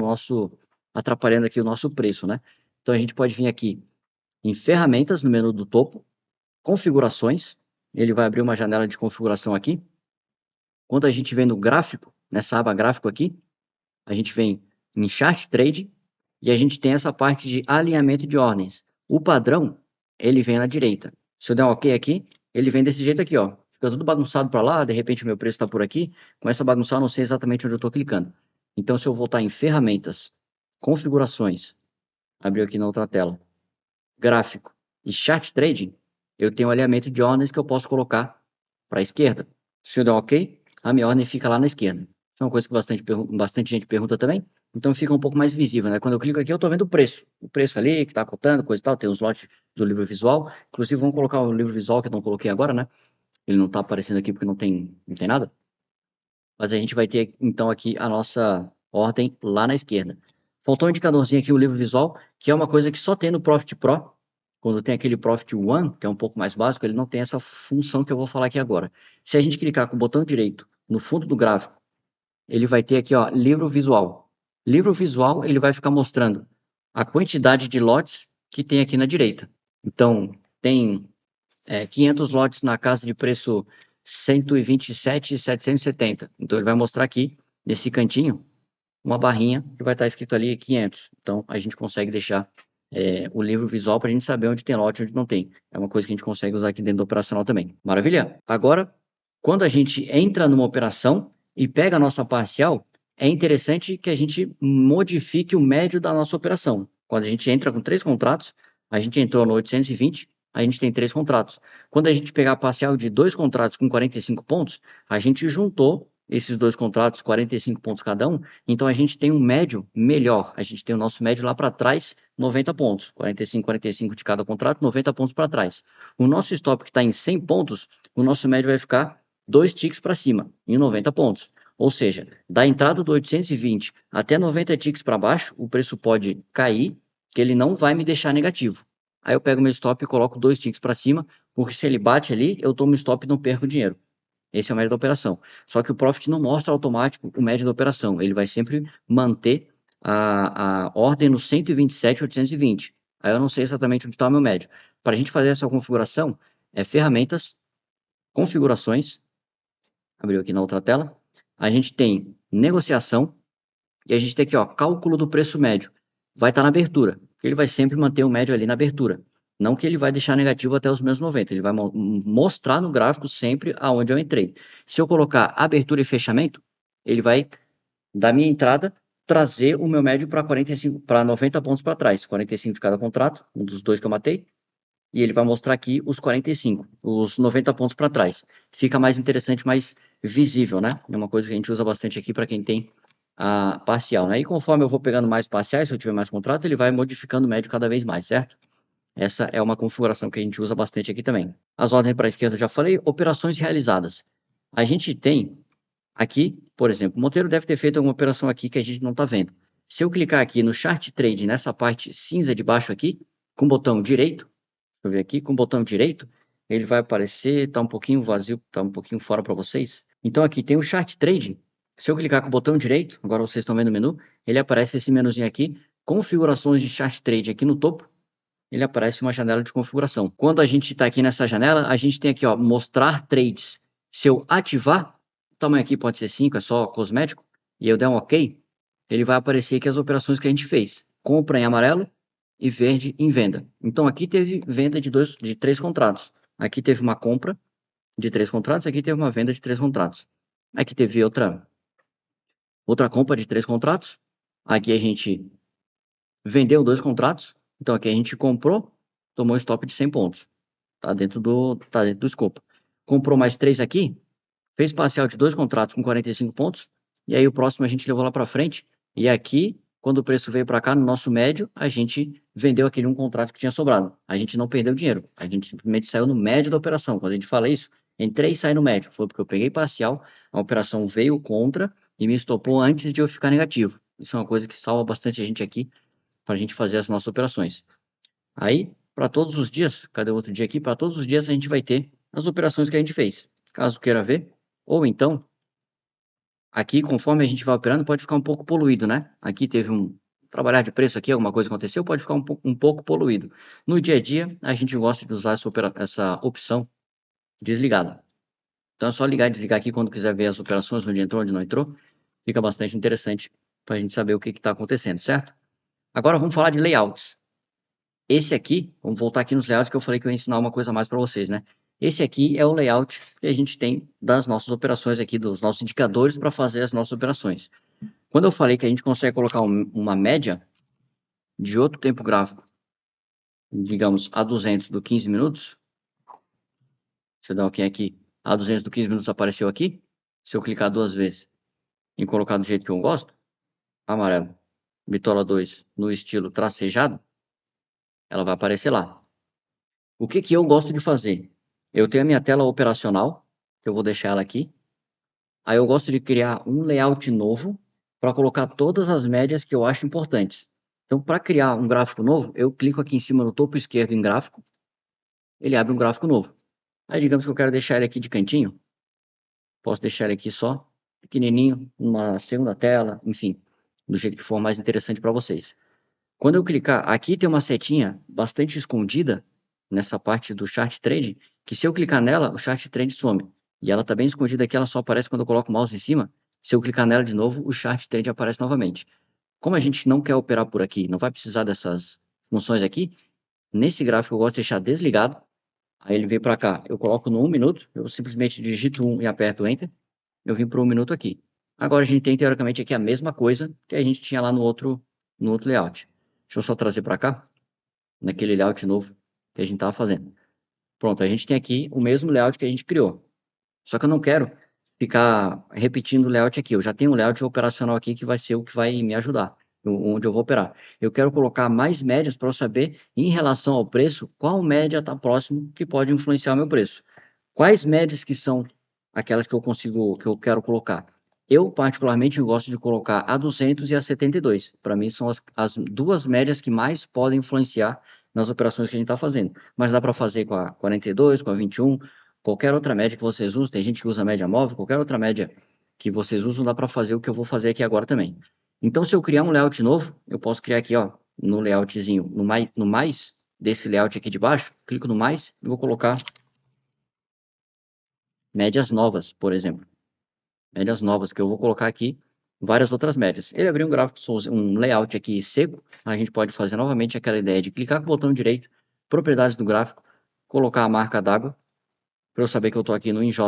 atrapalhando aqui o nosso preço, né? Então a gente pode vir aqui em ferramentas, no menu do topo, configurações, ele vai abrir uma janela de configuração aqui. Quando a gente vem no gráfico, nessa aba gráfico aqui, a gente vem em Chart Trade e a gente tem essa parte de alinhamento de ordens. O padrão, ele vem na direita. Se eu der um OK aqui, ele vem desse jeito aqui, ó. Fica tudo bagunçado para lá, de repente o meu preço está por aqui, começa a bagunçar, não sei exatamente onde eu estou clicando. Então, se eu voltar em Ferramentas, Configurações, abriu aqui na outra tela, Gráfico e Chart Trading, eu tenho um alinhamento de ordens que eu posso colocar para a esquerda. Se eu der um OK, a minha ordem fica lá na esquerda. Isso é uma coisa que bastante gente pergunta também, então fica um pouco mais visível, né? Quando eu clico aqui, eu estou vendo o preço ali, que está cotando, coisa e tal, tem os lotes do livro visual, inclusive vamos colocar o livro visual que eu não coloquei agora, né? Ele não está aparecendo aqui porque não tem nada, mas a gente vai ter então aqui a nossa ordem lá na esquerda. Faltou um indicadorzinho aqui, o livro visual, que é uma coisa que só tem no Profit Pro, quando tem aquele Profit One, que é um pouco mais básico, ele não tem essa função que eu vou falar aqui agora. Se a gente clicar com o botão direito no fundo do gráfico, ele vai ter aqui, ó, livro visual. Livro visual, ele vai ficar mostrando a quantidade de lotes que tem aqui na direita. Então, tem 500 lotes na casa de preço 127.770. Então, ele vai mostrar aqui, nesse cantinho, uma barrinha que vai estar escrito ali 500. Então, a gente consegue deixar o livro visual para a gente saber onde tem lote e onde não tem. É uma coisa que a gente consegue usar aqui dentro do operacional também. Maravilha? Agora, quando a gente entra numa operação e pega a nossa parcial, é interessante que a gente modifique o médio da nossa operação. Quando a gente entra com 3 contratos, a gente entrou no 820, a gente tem 3 contratos. Quando a gente pegar a parcial de 2 contratos com 45 pontos, a gente juntou esses dois contratos, 45 pontos cada um, então a gente tem um médio melhor. A gente tem o nosso médio lá para trás, 90 pontos. 45, 45 de cada contrato, 90 pontos para trás. O nosso stop que está em 100 pontos, o nosso médio vai ficar 2 ticks para cima, em 90 pontos. Ou seja, da entrada do 820 até 90 ticks para baixo, o preço pode cair, que ele não vai me deixar negativo. Aí eu pego meu stop e coloco 2 ticks para cima, porque se ele bate ali, eu tomo stop e não perco dinheiro. Esse é o médio da operação. Só que o Profit não mostra automático o médio da operação. Ele vai sempre manter a ordem no 127,820. Aí eu não sei exatamente onde está o meu médio. Para a gente fazer essa configuração, é ferramentas, configurações, abriu aqui na outra tela. A gente tem negociação e a gente tem aqui, ó, cálculo do preço médio. Vai estar na abertura, porque ele vai sempre manter o médio ali na abertura. Não que ele vai deixar negativo até os meus 90, ele vai mostrar no gráfico sempre aonde eu entrei. Se eu colocar abertura e fechamento, ele vai, da minha entrada, trazer o meu médio para 45, para 90 pontos para trás. 45 de cada contrato, um dos dois que eu matei. E ele vai mostrar aqui os 45, os 90 pontos para trás. Fica mais interessante, mais visível, né? É uma coisa que a gente usa bastante aqui para quem tem a parcial, né? E conforme eu vou pegando mais parciais, se eu tiver mais contrato, ele vai modificando o médio cada vez mais, certo? Essa é uma configuração que a gente usa bastante aqui também. As ordens para a esquerda eu já falei, operações realizadas. A gente tem aqui, por exemplo, o Monteiro deve ter feito alguma operação aqui que a gente não está vendo. Se eu clicar aqui no Chart Trade, nessa parte cinza de baixo aqui, com o botão direito, deixa eu ver aqui, com o botão direito, ele vai aparecer, está um pouquinho vazio, está um pouquinho fora para vocês. Então aqui tem o Chart Trade. Se eu clicar com o botão direito, agora vocês estão vendo o menu, ele aparece esse menuzinho aqui, configurações de Chart Trade aqui no topo, ele aparece uma janela de configuração. Quando a gente está aqui nessa janela, a gente tem aqui, ó, mostrar trades. Se eu ativar, o tamanho aqui pode ser 5, é só cosmético, e eu der um OK, ele vai aparecer aqui as operações que a gente fez. Compra em amarelo e verde em venda. Então aqui teve venda de 3 contratos. Aqui teve uma compra de 3 contratos, aqui teve uma venda de 3 contratos. Aqui teve outra compra de 3 contratos. Aqui a gente vendeu 2 contratos. Então aqui a gente comprou, tomou um stop de 100 pontos. Tá dentro do escopo. Comprou mais 3 aqui, fez parcial de 2 contratos com 45 pontos. E aí o próximo a gente levou lá para frente. E aqui, quando o preço veio para cá, no nosso médio, a gente vendeu aquele um contrato que tinha sobrado. A gente não perdeu dinheiro. A gente simplesmente saiu no médio da operação. Quando a gente fala isso, entrei e saí no médio. Foi porque eu peguei parcial, a operação veio contra e me estopou antes de eu ficar negativo. Isso é uma coisa que salva bastante a gente aqui para a gente fazer as nossas operações. Aí, para todos os dias, cadê o outro dia aqui? Para todos os dias a gente vai ter as operações que a gente fez. Caso queira ver, ou então, aqui, conforme a gente vai operando, pode ficar um pouco poluído, né? Aqui teve um trabalhar de preço aqui, alguma coisa aconteceu, pode ficar um pouco poluído. No dia a dia, a gente gosta de usar essa opção desligada. Então é só ligar e desligar aqui quando quiser ver as operações, onde entrou, onde não entrou. Fica bastante interessante para a gente saber o que está acontecendo, certo? Agora vamos falar de layouts. Esse aqui, vamos voltar aqui nos layouts que eu falei que eu ia ensinar uma coisa a mais para vocês, né? Esse aqui é o layout que a gente tem das nossas operações aqui, dos nossos indicadores para fazer as nossas operações. Quando eu falei que a gente consegue colocar uma média de outro tempo gráfico, digamos, a 200 do 15 minutos, deixa eu dar um OK aqui, a 200 do 15 minutos apareceu aqui, se eu clicar 2 vezes e colocar do jeito que eu gosto, amarelo, bitola 2 no estilo tracejado, ela vai aparecer lá. O que que eu gosto de fazer? Eu tenho a minha tela operacional, que eu vou deixar ela aqui. Aí eu gosto de criar um layout novo para colocar todas as médias que eu acho importantes. Então, para criar um gráfico novo, eu clico aqui em cima no topo esquerdo em gráfico, ele abre um gráfico novo. Aí, digamos que eu quero deixar ele aqui de cantinho, posso deixar ele aqui só, pequenininho, numa segunda tela, enfim, do jeito que for mais interessante para vocês. Quando eu clicar, aqui tem uma setinha bastante escondida nessa parte do Chart Trade, que se eu clicar nela, o Chart Trade some. E ela está bem escondida aqui, ela só aparece quando eu coloco o mouse em cima. Se eu clicar nela de novo, o Chart Trade aparece novamente. Como a gente não quer operar por aqui, não vai precisar dessas funções aqui, nesse gráfico eu gosto de deixar desligado. Aí ele vem para cá, eu coloco no 1 minuto, eu simplesmente digito 1 e aperto Enter. Eu vim para 1 minuto aqui. Agora a gente tem teoricamente aqui a mesma coisa que a gente tinha lá no outro layout. Deixa eu só trazer para cá, naquele layout novo que a gente estava fazendo. Pronto, a gente tem aqui o mesmo layout que a gente criou. Só que eu não quero ficar repetindo o layout aqui. Eu já tenho um layout operacional aqui que vai ser o que vai me ajudar, onde eu vou operar. Eu quero colocar mais médias para eu saber, em relação ao preço, qual média está próximo que pode influenciar o meu preço. Quais médias que são aquelas que eu consigo, que eu quero colocar? Eu, particularmente, gosto de colocar a 200 e a 72. Para mim, são as duas médias que mais podem influenciar nas operações que a gente está fazendo. Mas dá para fazer com a 42, com a 21, qualquer outra média que vocês usem. Tem gente que usa média móvel, qualquer outra média que vocês usam, dá para fazer o que eu vou fazer aqui agora também. Então, se eu criar um layout novo, eu posso criar aqui, ó, no layoutzinho, no mais desse layout aqui de baixo, clico no mais e vou colocar médias novas, por exemplo. Médias novas, que eu vou colocar aqui várias outras médias. Ele abriu um gráfico, um layout aqui seco, a gente pode fazer novamente aquela ideia de clicar com o botão direito, propriedades do gráfico, colocar a marca d'água, para eu saber que eu estou aqui no IJ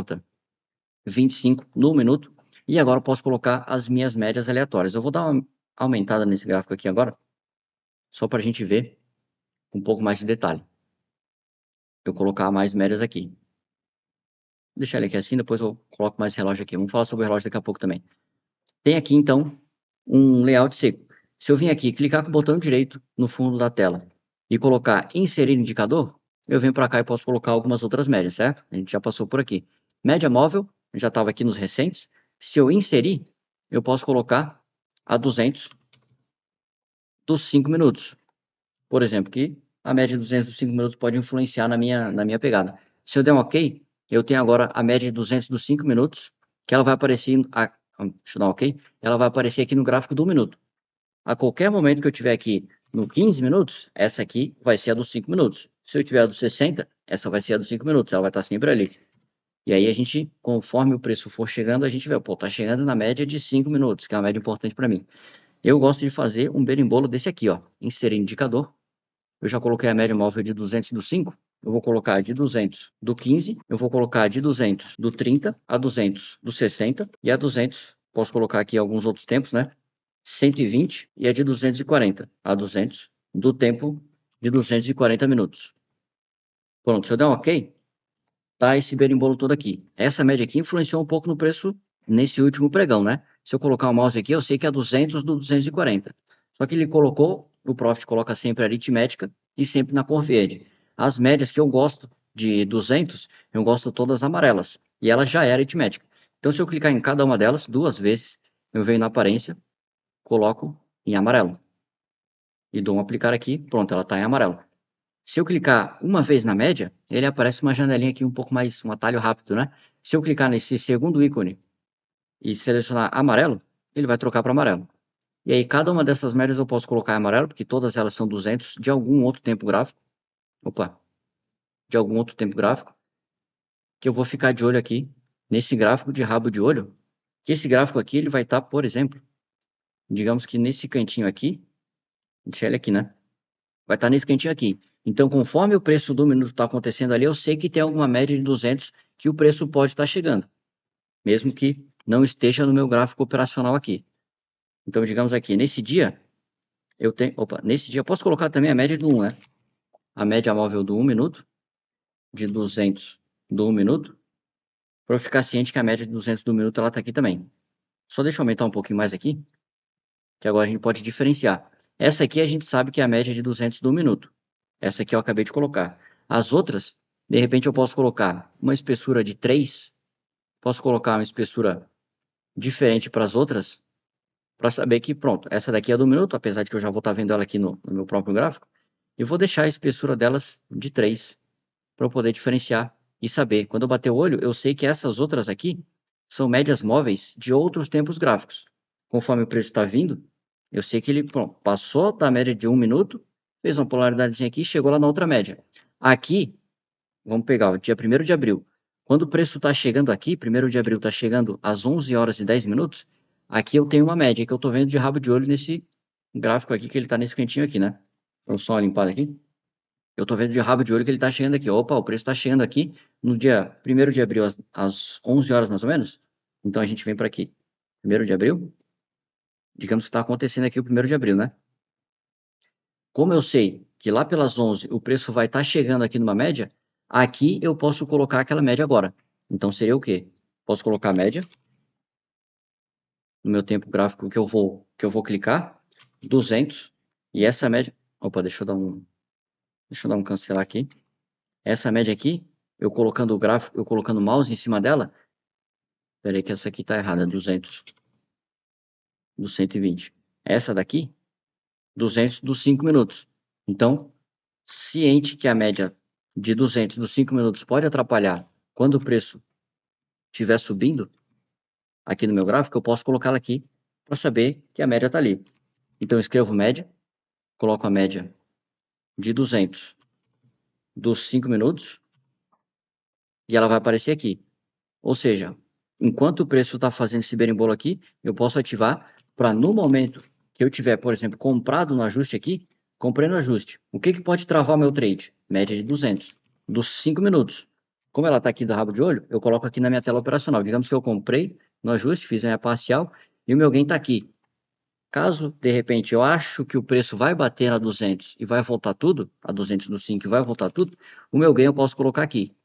25 no minuto, e agora eu posso colocar as minhas médias aleatórias. Eu vou dar uma aumentada nesse gráfico aqui agora, só para a gente ver um pouco mais de detalhe. Eu colocar mais médias aqui. Vou deixar ele aqui assim, depois eu coloco mais relógio aqui. Vamos falar sobre o relógio daqui a pouco também. Tem aqui, então, um layout seco. Se eu vim aqui clicar com o botão direito no fundo da tela e colocar inserir indicador, eu venho para cá e posso colocar algumas outras médias, certo? A gente já passou por aqui. Média móvel, já estava aqui nos recentes. Se eu inserir, eu posso colocar a 200 dos 5 minutos. Por exemplo, que a média de 200 dos 5 minutos pode influenciar na minha pegada. Se eu der um OK, eu tenho agora a média de 200 dos 5 minutos, que ela vai aparecer, deixa eu dar um OK, ela vai aparecer aqui no gráfico do minuto. A qualquer momento que eu tiver aqui no 15 minutos, essa aqui vai ser a dos 5 minutos. Se eu tiver a dos 60, essa vai ser a dos 5 minutos, ela vai estar sempre ali. E aí a gente, conforme o preço for chegando, a gente vê, pô, tá chegando na média de 5 minutos, que é uma média importante para mim. Eu gosto de fazer um berimbolo desse aqui, ó, inserir indicador. Eu já coloquei a média móvel de 200 do 5, eu vou colocar de 200 do 15, eu vou colocar de 200 do 30, a 200 do 60 e a 200, posso colocar aqui alguns outros tempos, né? 120 e a de 240 a 200 do tempo de 240 minutos. Pronto, se eu der um OK, tá esse berimbolo todo aqui. Essa média aqui influenciou um pouco no preço nesse último pregão, né? Se eu colocar o mouse aqui, eu sei que é 200 do 240. Só que ele colocou, o Profit coloca sempre aritmética e sempre na cor verde. As médias que eu gosto de 200, eu gosto todas amarelas. E ela já é aritmética. Então, se eu clicar em cada uma delas duas vezes, eu venho na aparência, coloco em amarelo. E dou um aplicar aqui, pronto, ela está em amarelo. Se eu clicar uma vez na média, ele aparece uma janelinha aqui um pouco mais, um atalho rápido, né? Se eu clicar nesse segundo ícone e selecionar amarelo, ele vai trocar para amarelo. E aí, cada uma dessas médias eu posso colocar em amarelo, porque todas elas são 200 de algum outro tempo gráfico. Opa, de algum outro tempo gráfico. Que eu vou ficar de olho aqui, nesse gráfico de rabo de olho. Que esse gráfico aqui, ele vai estar, por exemplo, digamos que nesse cantinho aqui. Deixa ele aqui, né? Vai estar nesse cantinho aqui. Então, conforme o preço do minuto está acontecendo ali, eu sei que tem alguma média de 200 que o preço pode estar chegando, mesmo que não esteja no meu gráfico operacional aqui. Então, digamos aqui, nesse dia, nesse dia eu posso colocar também a média do 1, né? A média móvel do 1 minuto, de 200 do 1 minuto, para eu ficar ciente que a média de 200 do minuto ela está aqui também. Só deixa eu aumentar um pouquinho mais aqui, que agora a gente pode diferenciar. Essa aqui a gente sabe que é a média de 200 do minuto. Essa aqui eu acabei de colocar. As outras, de repente eu posso colocar uma espessura de 3, posso colocar uma espessura diferente para as outras, para saber que, pronto, essa daqui é do minuto, apesar de que eu já vou estar vendo ela aqui no meu próprio gráfico. Eu vou deixar a espessura delas de 3, para eu poder diferenciar e saber. Quando eu bater o olho, eu sei que essas outras aqui são médias móveis de outros tempos gráficos. Conforme o preço está vindo, eu sei que ele, pronto, passou da média de 1 minuto, fez uma polaridadezinha aqui e chegou lá na outra média. Aqui, vamos pegar o dia 1º de abril. Quando o preço está chegando aqui, 1º de abril está chegando às 11 horas e 10 minutos, aqui eu tenho uma média que eu estou vendo de rabo de olho nesse gráfico aqui, que ele está nesse cantinho aqui, né? Vou só limpar aqui. Eu estou vendo de rabo de olho que ele está chegando aqui. Opa, o preço está chegando aqui no dia 1º de abril, às 11 horas mais ou menos. Então a gente vem para aqui. 1º de abril. Digamos que está acontecendo aqui o 1º de abril, né? Como eu sei que lá pelas 11 o preço vai estar chegando aqui numa média, aqui eu posso colocar aquela média agora. Então seria o quê? Posso colocar a média no meu tempo gráfico que eu vou clicar, 200, e essa média, opa, deixa eu dar um cancelar aqui. Essa média aqui, eu colocando o gráfico, eu colocando o mouse em cima dela, peraí que essa aqui tá errada, 200 do 120. Essa daqui, 200 dos 5 minutos. Então, ciente que a média de 200 dos 5 minutos pode atrapalhar quando o preço estiver subindo, aqui no meu gráfico, eu posso colocá-la aqui para saber que a média está ali. Então, eu escrevo média, coloco a média de 200 dos 5 minutos e ela vai aparecer aqui. Ou seja, enquanto o preço está fazendo esse berimbolo aqui, eu posso ativar para no momento que eu tiver, por exemplo, comprado no ajuste aqui, comprei no ajuste. O que pode travar o meu trade? Média de 200 dos 5 minutos. Como ela está aqui do rabo de olho, eu coloco aqui na minha tela operacional. Digamos que eu comprei no ajuste, fiz a minha parcial e o meu gain está aqui. Caso, de repente, eu acho que o preço vai bater a 200 e vai voltar tudo, a 200 dos 5 e vai voltar tudo, o meu gain eu posso colocar aqui.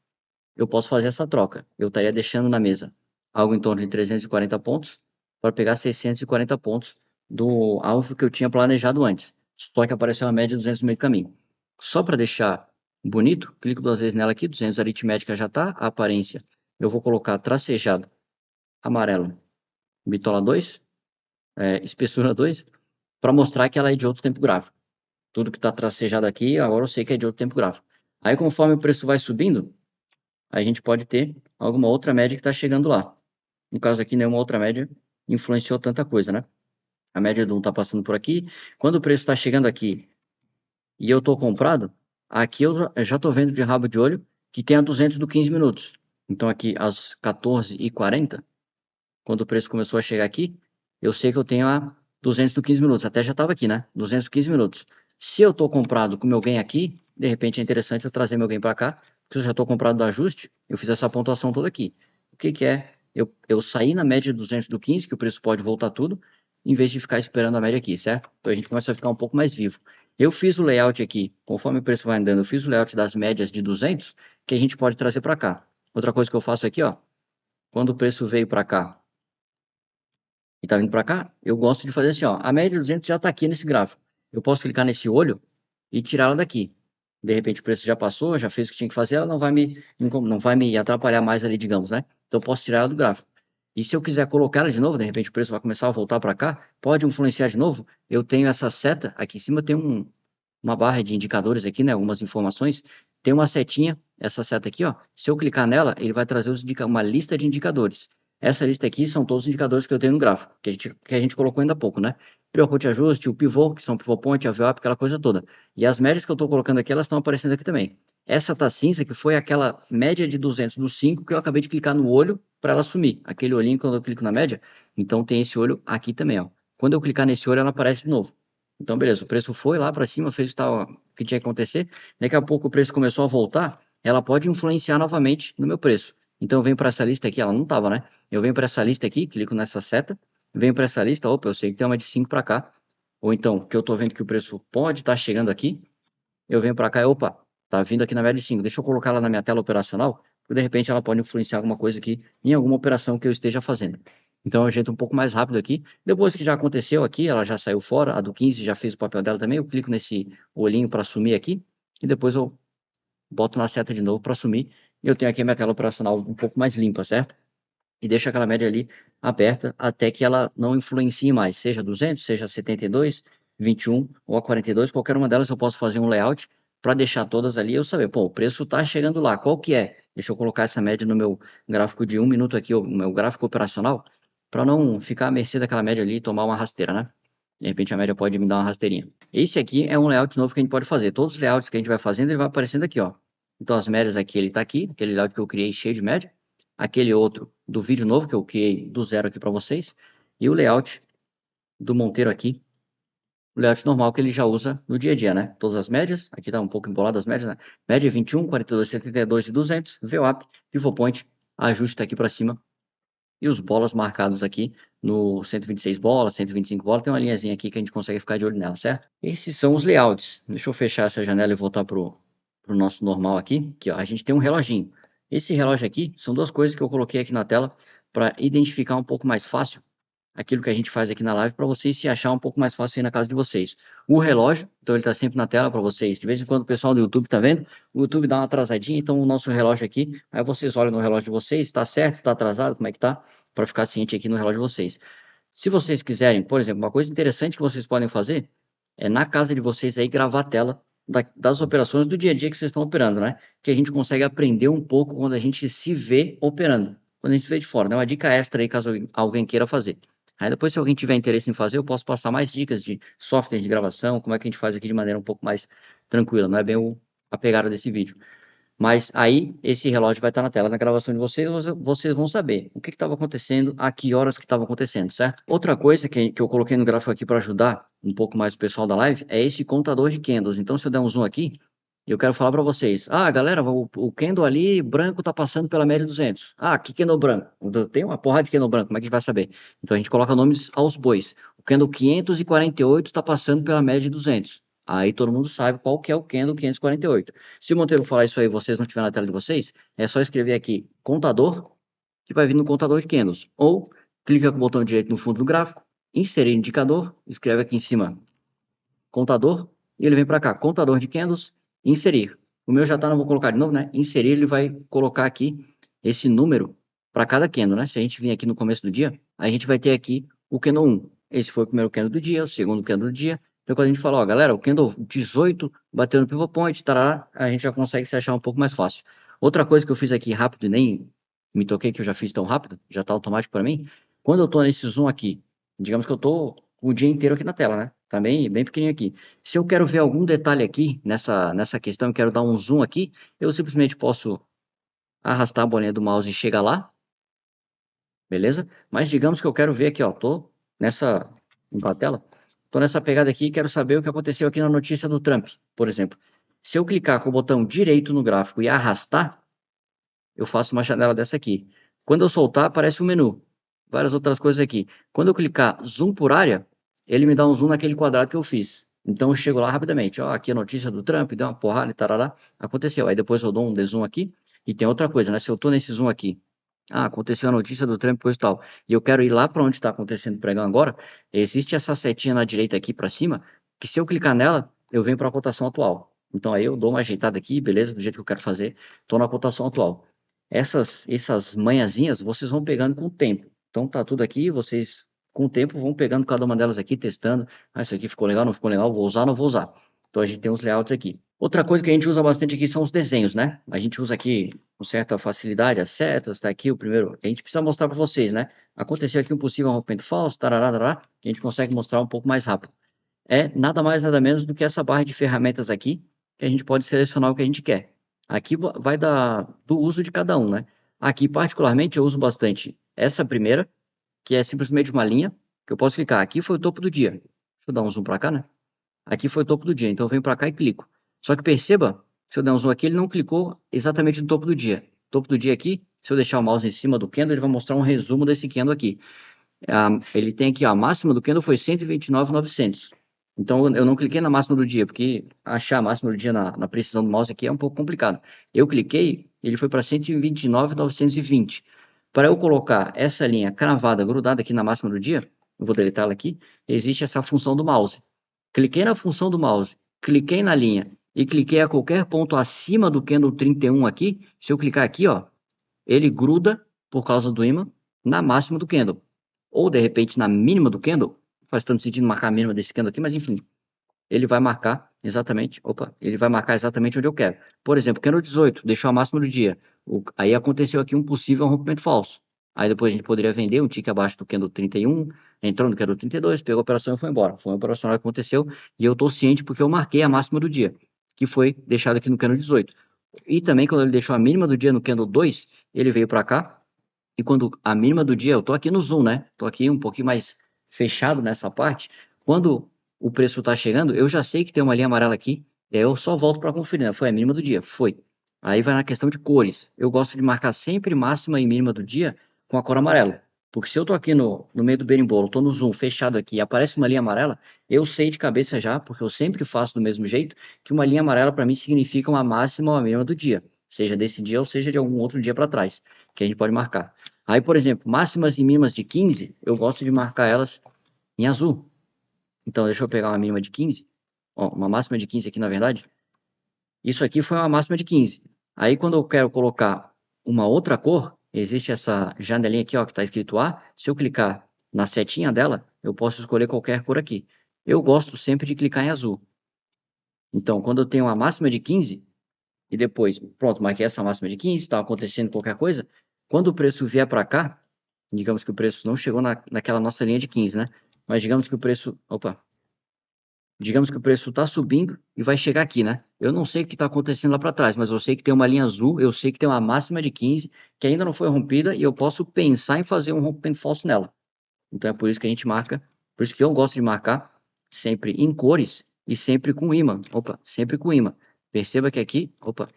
Eu posso fazer essa troca. Eu estaria deixando na mesa algo em torno de 340 pontos para pegar 640 pontos do alvo que eu tinha planejado antes. Só que apareceu uma média de 200 no meio do caminho. Só para deixar bonito, clico duas vezes nela aqui, 200 aritmética já está, a aparência. Eu vou colocar tracejado amarelo, bitola 2, espessura 2, para mostrar que ela é de outro tempo gráfico. Tudo que está tracejado aqui, agora eu sei que é de outro tempo gráfico. Aí conforme o preço vai subindo, a gente pode ter alguma outra média que está chegando lá. No caso aqui, nenhuma outra média influenciou tanta coisa, né? A média do 1 está passando por aqui. Quando o preço está chegando aqui e eu estou comprado, aqui eu já estou vendo de rabo de olho que tem a 200 do 15 minutos. Então aqui às 14h40, quando o preço começou a chegar aqui, eu sei que eu tenho a 200 do 15 minutos. Até já estava aqui, né? 200 do 15 minutos. Se eu estou comprado com meu gain aqui, de repente é interessante eu trazer meu gain para cá, porque eu já estou comprado do ajuste, eu fiz essa pontuação toda aqui. O que é? Eu saí na média de 200 do 15, que o preço pode voltar tudo, em vez de ficar esperando a média aqui, certo? Então a gente começa a ficar um pouco mais vivo. Eu fiz o layout aqui, conforme o preço vai andando, eu fiz o layout das médias de 200, que a gente pode trazer para cá. Outra coisa que eu faço aqui, ó, quando o preço veio para cá, e tá vindo para cá, eu gosto de fazer assim, ó, a média de 200 já está aqui nesse gráfico. Eu posso clicar nesse olho e tirá-la daqui. De repente o preço já passou, já fez o que tinha que fazer, ela não vai me atrapalhar mais ali, digamos, né? Então eu posso tirar ela do gráfico. E se eu quiser colocar ela de novo, de repente o preço vai começar a voltar para cá, pode influenciar de novo. Eu tenho essa seta, aqui em cima tem uma barra de indicadores aqui, né? Algumas informações. Tem uma setinha, essa seta aqui, ó. Se eu clicar nela, ele vai trazer uma lista de indicadores. Essa lista aqui são todos os indicadores que eu tenho no gráfico, que a gente colocou ainda há pouco, né? Pre-occult ajuste, o pivô, que são o pivô point, a VWAP, aquela coisa toda. E as médias que eu estou colocando aqui, elas estão aparecendo aqui também. Essa tá cinza, que foi aquela média de 200 dos 5 que eu acabei de clicar no olho para ela sumir. Aquele olhinho quando eu clico na média, então tem esse olho aqui também, ó. Quando eu clicar nesse olho, ela aparece de novo. Então, beleza, o preço foi lá para cima, fez o que tinha que acontecer. Daqui a pouco o preço começou a voltar, ela pode influenciar novamente no meu preço. Então, eu venho para essa lista aqui, ela não estava, né? Eu venho para essa lista aqui, clico nessa seta, venho para essa lista, opa, eu sei que tem uma de 5 para cá. Ou então, que eu estou vendo que o preço pode estar chegando aqui, eu venho para cá e, opa, tá vindo aqui na média de 5. Deixa eu colocar ela na minha tela operacional, porque de repente ela pode influenciar alguma coisa aqui em alguma operação que eu esteja fazendo. Então é um jeito um pouco mais rápido aqui. Depois que já aconteceu aqui, ela já saiu fora, a do 15 já fez o papel dela também, eu clico nesse olhinho para sumir aqui, e depois eu boto na seta de novo para sumir, e eu tenho aqui a minha tela operacional um pouco mais limpa, certo? E deixo aquela média ali aberta até que ela não influencie mais, seja 200, seja 72, 21 ou a 42, qualquer uma delas eu posso fazer um layout para deixar todas ali e eu saber, pô, o preço está chegando lá, qual que é? Deixa eu colocar essa média no meu gráfico de 1 minuto aqui, o meu gráfico operacional, para não ficar à mercê daquela média ali e tomar uma rasteira, né? De repente a média pode me dar uma rasteirinha. Esse aqui é um layout novo que a gente pode fazer. Todos os layouts que a gente vai fazendo, ele vai aparecendo aqui, ó. Então as médias aqui, ele está aqui, aquele layout que eu criei cheio de média. Aquele outro do vídeo novo que eu criei do zero aqui para vocês. E o layout do Monteiro aqui, o layout normal que ele já usa no dia a dia, né? Todas as médias, aqui tá um pouco embolado as médias, né? Média 21, 42, 72 e 200, VWAP, Pivot Point, ajuste tá aqui para cima. E os bolas marcados aqui no 126 bolas, 125 bolas, tem uma linhazinha aqui que a gente consegue ficar de olho nela, certo? Esses são os layouts. Deixa eu fechar essa janela e voltar pro nosso normal aqui, que ó, a gente tem um reloginho. Esse relógio aqui são duas coisas que eu coloquei aqui na tela para identificar um pouco mais fácil aquilo que a gente faz aqui na live para vocês se achar um pouco mais fácil aí na casa de vocês. O relógio, então ele está sempre na tela para vocês. De vez em quando o pessoal do YouTube está vendo, o YouTube dá uma atrasadinha, então o nosso relógio aqui, aí vocês olham no relógio de vocês, está certo, está atrasado, como é que tá? Para ficar ciente aqui no relógio de vocês. Se vocês quiserem, por exemplo, uma coisa interessante que vocês podem fazer é na casa de vocês aí gravar a tela das operações do dia a dia que vocês estão operando, né? Que a gente consegue aprender um pouco quando a gente se vê operando, quando a gente se vê de fora, né? Uma dica extra aí caso alguém queira fazer. Aí depois, se alguém tiver interesse em fazer, eu posso passar mais dicas de software de gravação, como é que a gente faz aqui de maneira um pouco mais tranquila, não é bem a pegada desse vídeo. Mas aí esse relógio vai estar na tela na gravação de vocês, vocês vão saber o que estava acontecendo, a que horas que estava acontecendo, certo? Outra coisa que eu coloquei no gráfico aqui para ajudar um pouco mais o pessoal da live é esse contador de candles. Então, se eu der um zoom aqui, eu quero falar para vocês. Ah, galera, o candle ali branco está passando pela média de 200. Ah, que candle branco? Tem uma porrada de candle branco, como é que a gente vai saber? Então, a gente coloca nomes aos bois. O candle 548 está passando pela média de 200. Aí todo mundo sabe qual que é o candle 548. Se o Monteiro falar isso aí e vocês não tiverem na tela de vocês, é só escrever aqui contador, que vai vir no contador de candles. Ou clica com o botão direito no fundo do gráfico, inserir indicador, escreve aqui em cima contador, e ele vem para cá, contador de candles, inserir. O meu já está, não vou colocar de novo, né? Inserir, ele vai colocar aqui esse número para cada candle, né? Se a gente vir aqui no começo do dia, a gente vai ter aqui o candle 1. Esse foi o primeiro candle do dia, o segundo candle do dia. Então, quando a gente fala, ó, galera, o candle 18 bateu no pivot point, tarará, a gente já consegue se achar um pouco mais fácil. Outra coisa que eu fiz aqui rápido e nem me toquei que eu já fiz tão rápido, já está automático para mim. Quando eu estou nesse zoom aqui, digamos que eu estou o dia inteiro aqui na tela, né? Tá bem pequenininho aqui. Se eu quero ver algum detalhe aqui nessa questão, eu quero dar um zoom aqui, eu simplesmente posso arrastar a bolinha do mouse e chegar lá, beleza? Mas digamos que eu quero ver aqui, ó, tô nessa, na tela, tô nessa pegada aqui e quero saber o que aconteceu aqui na notícia do Trump, por exemplo. Se eu clicar com o botão direito no gráfico e arrastar, eu faço uma janela dessa aqui. Quando eu soltar, aparece um menu. Várias outras coisas aqui. Quando eu clicar zoom por área, ele me dá um zoom naquele quadrado que eu fiz. Então eu chego lá rapidamente. Ó, aqui a notícia do Trump, deu uma porrada e tarará. Aconteceu. Aí depois eu dou um dezoom aqui. E tem outra coisa, né? Se eu tô nesse zoom aqui, aconteceu a notícia do Trump, coisa e tal. E eu quero ir lá para onde está acontecendo o pregão agora. Existe essa setinha na direita aqui para cima, que se eu clicar nela, eu venho para a cotação atual. Então aí eu dou uma ajeitada aqui, beleza, do jeito que eu quero fazer. Estou na cotação atual. Essas manhãzinhas vocês vão pegando com o tempo. Então tá tudo aqui, vocês com o tempo vão pegando cada uma delas aqui, testando. Ah, isso aqui ficou legal, não ficou legal, vou usar, não vou usar. Então a gente tem os layouts aqui. Outra coisa que a gente usa bastante aqui são os desenhos, né? A gente usa aqui com certa facilidade as setas, tá aqui o primeiro. A gente precisa mostrar para vocês, né? Aconteceu aqui um possível rompimento falso, tarará, tarará, que a gente consegue mostrar um pouco mais rápido. É nada mais, nada menos do que essa barra de ferramentas aqui, que a gente pode selecionar o que a gente quer. Aqui vai do uso de cada um, né? Aqui, particularmente, eu uso bastante essa primeira, que é simplesmente uma linha, que eu posso clicar. Aqui foi o topo do dia. Deixa eu dar um zoom para cá, né? Aqui foi o topo do dia, então eu venho para cá e clico. Só que perceba, se eu der um zoom aqui, ele não clicou exatamente no topo do dia. Topo do dia aqui, se eu deixar o mouse em cima do candle, ele vai mostrar um resumo desse candle aqui. Ele tem aqui, ó, a máxima do candle foi 129.900. Então eu não cliquei na máxima do dia, porque achar a máxima do dia na precisão do mouse aqui é um pouco complicado. Eu cliquei, ele foi para 129.920. Para eu colocar essa linha cravada, grudada aqui na máxima do dia, eu vou deletá-la aqui, existe essa função do mouse. Cliquei na função do mouse, cliquei na linha e cliquei a qualquer ponto acima do candle 31 aqui, se eu clicar aqui, ó, ele gruda, por causa do ímã, na máxima do candle. Ou, de repente, na mínima do candle, faz tanto sentido marcar a mínima desse candle aqui, mas enfim, ele vai marcar exatamente, ele vai marcar exatamente onde eu quero. Por exemplo, candle 18, deixou a máxima do dia. Aí aconteceu aqui um possível rompimento falso. Aí depois a gente poderia vender um tique abaixo do candle 31, entrou no candle 32, pegou a operação e foi embora. Foi uma operação que aconteceu e eu estou ciente porque eu marquei a máxima do dia, que foi deixada aqui no candle 18. E também quando ele deixou a mínima do dia no candle 2, ele veio para cá e quando a mínima do dia, eu tô aqui no zoom, né? Tô aqui um pouquinho mais fechado nessa parte. Quando o preço tá chegando, eu já sei que tem uma linha amarela aqui, e aí eu só volto para conferir, né? Foi a mínima do dia, foi. Aí vai na questão de cores. Eu gosto de marcar sempre máxima e mínima do dia com a cor amarela. Porque se eu tô aqui no meio do berimbolo, tô no zoom fechado aqui e aparece uma linha amarela, eu sei de cabeça já, porque eu sempre faço do mesmo jeito, que uma linha amarela para mim significa uma máxima ou uma mínima do dia. seja desse dia ou seja de algum outro dia para trás, que a gente pode marcar. Aí, por exemplo, máximas e mínimas de 15, eu gosto de marcar elas em azul. Então, deixa eu pegar uma mínima de 15, ó, uma máxima de 15 aqui, na verdade. Isso aqui foi uma máxima de 15. Aí, quando eu quero colocar uma outra cor, existe essa janelinha aqui, ó, que está escrito A. Se eu clicar na setinha dela, eu posso escolher qualquer cor aqui. Eu gosto sempre de clicar em azul. Então, quando eu tenho uma máxima de 15, e depois, pronto, marquei essa máxima de 15, está acontecendo qualquer coisa, quando o preço vier para cá, digamos que o preço não chegou naquela nossa linha de 15, né? Mas digamos que o preço, opa, digamos que o preço está subindo e vai chegar aqui, né? Eu não sei o que está acontecendo lá para trás, mas eu sei que tem uma linha azul, eu sei que tem uma máxima de 15 que ainda não foi rompida e eu posso pensar em fazer um rompimento falso nela. Então é por isso que a gente marca, por isso que eu gosto de marcar sempre em cores e sempre com ímã. Opa, sempre com ímã. Perceba que aqui, opa,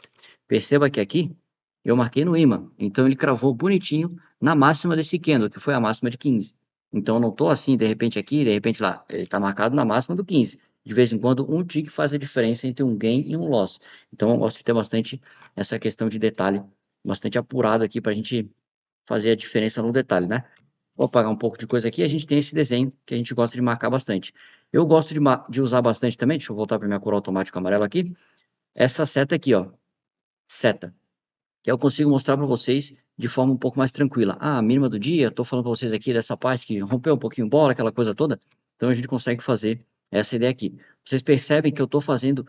perceba que aqui eu marquei no ímã. Então ele cravou bonitinho na máxima desse candle, que foi a máxima de 15. Então eu não estou assim, de repente aqui, de repente lá. Ele está marcado na máxima do 15. De vez em quando, um tick faz a diferença entre um gain e um loss. Então eu gosto de ter bastante essa questão de detalhe, bastante apurado aqui para a gente fazer a diferença no detalhe, né? Vou apagar um pouco de coisa aqui. A gente tem esse desenho que a gente gosta de marcar bastante. Eu gosto de usar bastante também. Deixa eu voltar para minha cor automática amarela aqui. Essa seta aqui, ó. Seta. Que eu consigo mostrar para vocês de forma um pouco mais tranquila. Ah, a mínima do dia. Estou falando para vocês aqui dessa parte que rompeu um pouquinho bola, aquela coisa toda. Então a gente consegue fazer essa ideia aqui. Vocês percebem que eu estou fazendo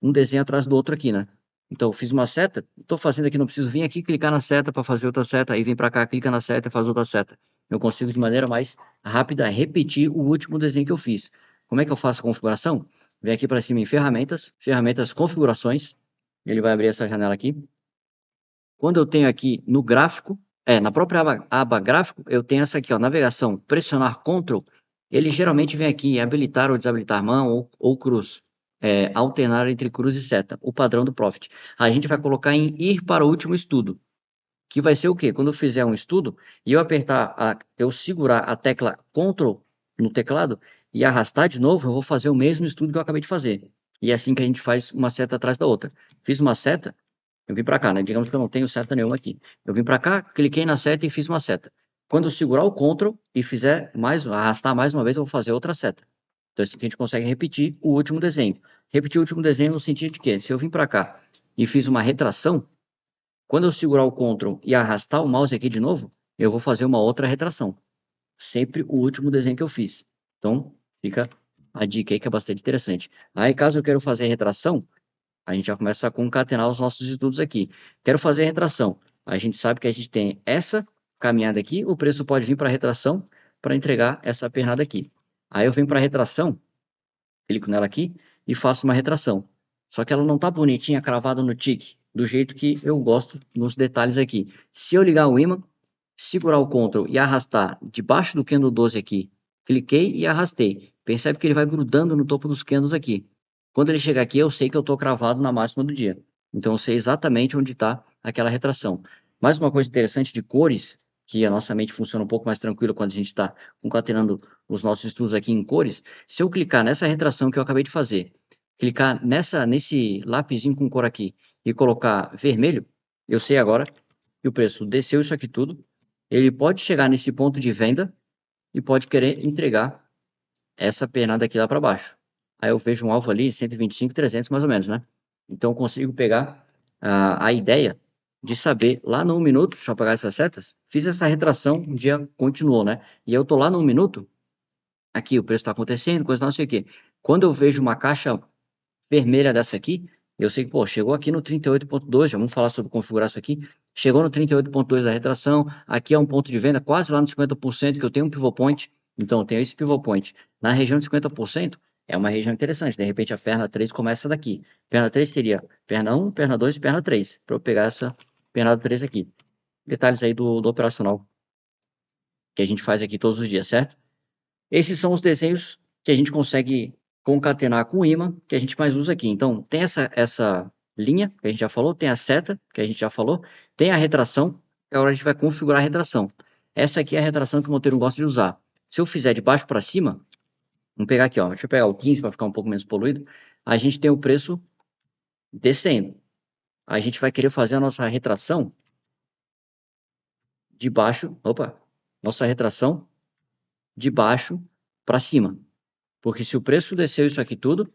um desenho atrás do outro aqui, né? Então, eu fiz uma seta, estou fazendo aqui, não preciso vir aqui clicar na seta para fazer outra seta, aí vem para cá, clica na seta e faz outra seta. Eu consigo de maneira mais rápida repetir o último desenho que eu fiz. Como é que eu faço a configuração? Vem aqui para cima em ferramentas, ferramentas configurações, ele vai abrir essa janela aqui. Quando eu tenho aqui no gráfico, na própria aba gráfico, eu tenho essa aqui, ó, navegação, pressionar Ctrl, ele geralmente vem aqui em habilitar ou desabilitar mão ou cruz. Alternar entre cruz e seta, o padrão do Profit. A gente vai colocar em ir para o último estudo, que vai ser o quê? Quando eu fizer um estudo e eu segurar a tecla Ctrl no teclado e arrastar de novo, eu vou fazer o mesmo estudo que eu acabei de fazer. E é assim que a gente faz uma seta atrás da outra. Fiz uma seta, eu vim para cá, né? Digamos que eu não tenho seta nenhuma aqui. Eu vim para cá, cliquei na seta e fiz uma seta. Quando eu segurar o Ctrl e arrastar mais uma vez, eu vou fazer outra seta. Então, assim que a gente consegue repetir o último desenho. Repetir o último desenho no sentido de que, se eu vim para cá e fiz uma retração, quando eu segurar o Ctrl e arrastar o mouse aqui de novo, eu vou fazer uma outra retração. Sempre o último desenho que eu fiz. Então, fica a dica aí que é bastante interessante. Aí, caso eu queira fazer retração, a gente já começa a concatenar os nossos estudos aqui. Quero fazer retração. A gente sabe que a gente tem essa caminhada aqui, o preço pode vir para retração para entregar essa pernada aqui. Aí eu venho para retração, clico nela aqui e faço uma retração. Só que ela não está bonitinha, cravada no tick, do jeito que eu gosto nos detalhes aqui. Se eu ligar o ímã, segurar o Ctrl e arrastar debaixo do candle 12 aqui, cliquei e arrastei. Percebe que ele vai grudando no topo dos candles aqui. Quando ele chegar aqui, eu sei que eu estou cravado na máxima do dia. Então, eu sei exatamente onde está aquela retração. Mais uma coisa interessante de cores, que a nossa mente funciona um pouco mais tranquila quando a gente está concatenando os nossos estudos aqui em cores. Se eu clicar nessa retração que eu acabei de fazer, clicar nesse lapisinho com cor aqui e colocar vermelho, eu sei agora que o preço desceu isso aqui tudo. Ele pode chegar nesse ponto de venda e pode querer entregar essa pernada aqui lá para baixo. Aí eu vejo um alvo ali, 125, 300 mais ou menos, né? Então eu consigo pegar a ideia de saber lá no 1 minuto, deixa eu apagar essas setas, fiz essa retração, o dia continuou, né? E eu tô lá no 1 minuto, aqui o preço está acontecendo, coisa não sei o quê. Quando eu vejo uma caixa vermelha dessa aqui, eu sei que, pô, chegou aqui no 38.2, já vamos falar sobre configurar isso aqui, chegou no 38.2 da retração, aqui é um ponto de venda quase lá no 50%, que eu tenho um pivot point, então eu tenho esse pivot point na região de 50%, é uma região interessante, de repente a perna 3 começa daqui, perna 3 seria perna 1, perna 2 e perna 3, para eu pegar essa perna 3 aqui. Detalhes aí do operacional que a gente faz aqui todos os dias, certo? Esses são os desenhos que a gente consegue concatenar com o ímã, que a gente mais usa aqui. Então, tem essa linha, que a gente já falou, tem a seta, que a gente já falou, tem a retração, que agora a gente vai configurar a retração. Essa aqui é a retração que o Monteiro gosta de usar. Se eu fizer de baixo para cima, vamos pegar aqui, ó, deixa eu pegar o 15 para ficar um pouco menos poluído, a gente tem o preço descendo. a gente vai querer fazer a nossa retração de baixo, nossa retração de baixo para cima. Porque se o preço desceu isso aqui tudo,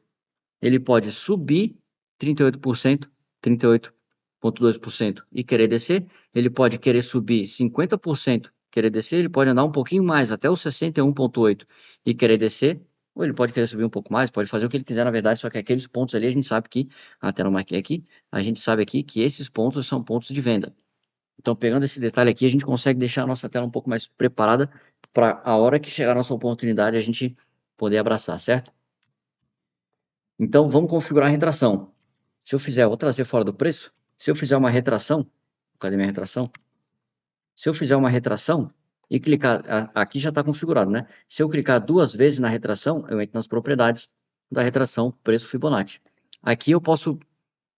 ele pode subir 38%, 38,2% e querer descer, ele pode querer subir 50%, querer descer, ele pode andar um pouquinho mais, até os 61,8% e querer descer, ou ele pode querer subir um pouco mais, pode fazer o que ele quiser na verdade, só que aqueles pontos ali a gente sabe que, até não marquei aqui, a gente sabe aqui que esses pontos são pontos de venda. Então, pegando esse detalhe aqui, a gente consegue deixar a nossa tela um pouco mais preparada para a hora que chegar a nossa oportunidade a gente poder abraçar, certo? Então, vamos configurar a retração. Se eu fizer, vou trazer fora do preço. Se eu fizer uma retração, cadê minha retração? Se eu fizer uma retração e clicar, aqui já está configurado, né? Se eu clicar 2 vezes na retração, eu entro nas propriedades da retração preço Fibonacci. Aqui eu posso,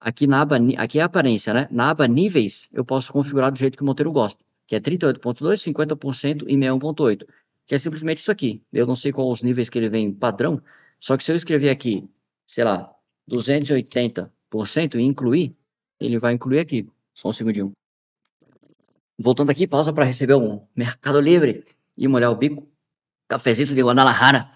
aqui na aba, aqui é a aparência, né? Na aba níveis, eu posso configurar do jeito que o Monteiro gosta, que é 38,2%, 50% e 61,8%, que é simplesmente isso aqui. Eu não sei qual os níveis que ele vem padrão, só que se eu escrever aqui, sei lá, 280% e incluir, ele vai incluir aqui. Só um segundinho. Voltando aqui, pausa para receber um Mercado Livre e molhar o bico. Cafezito de Guadalajara.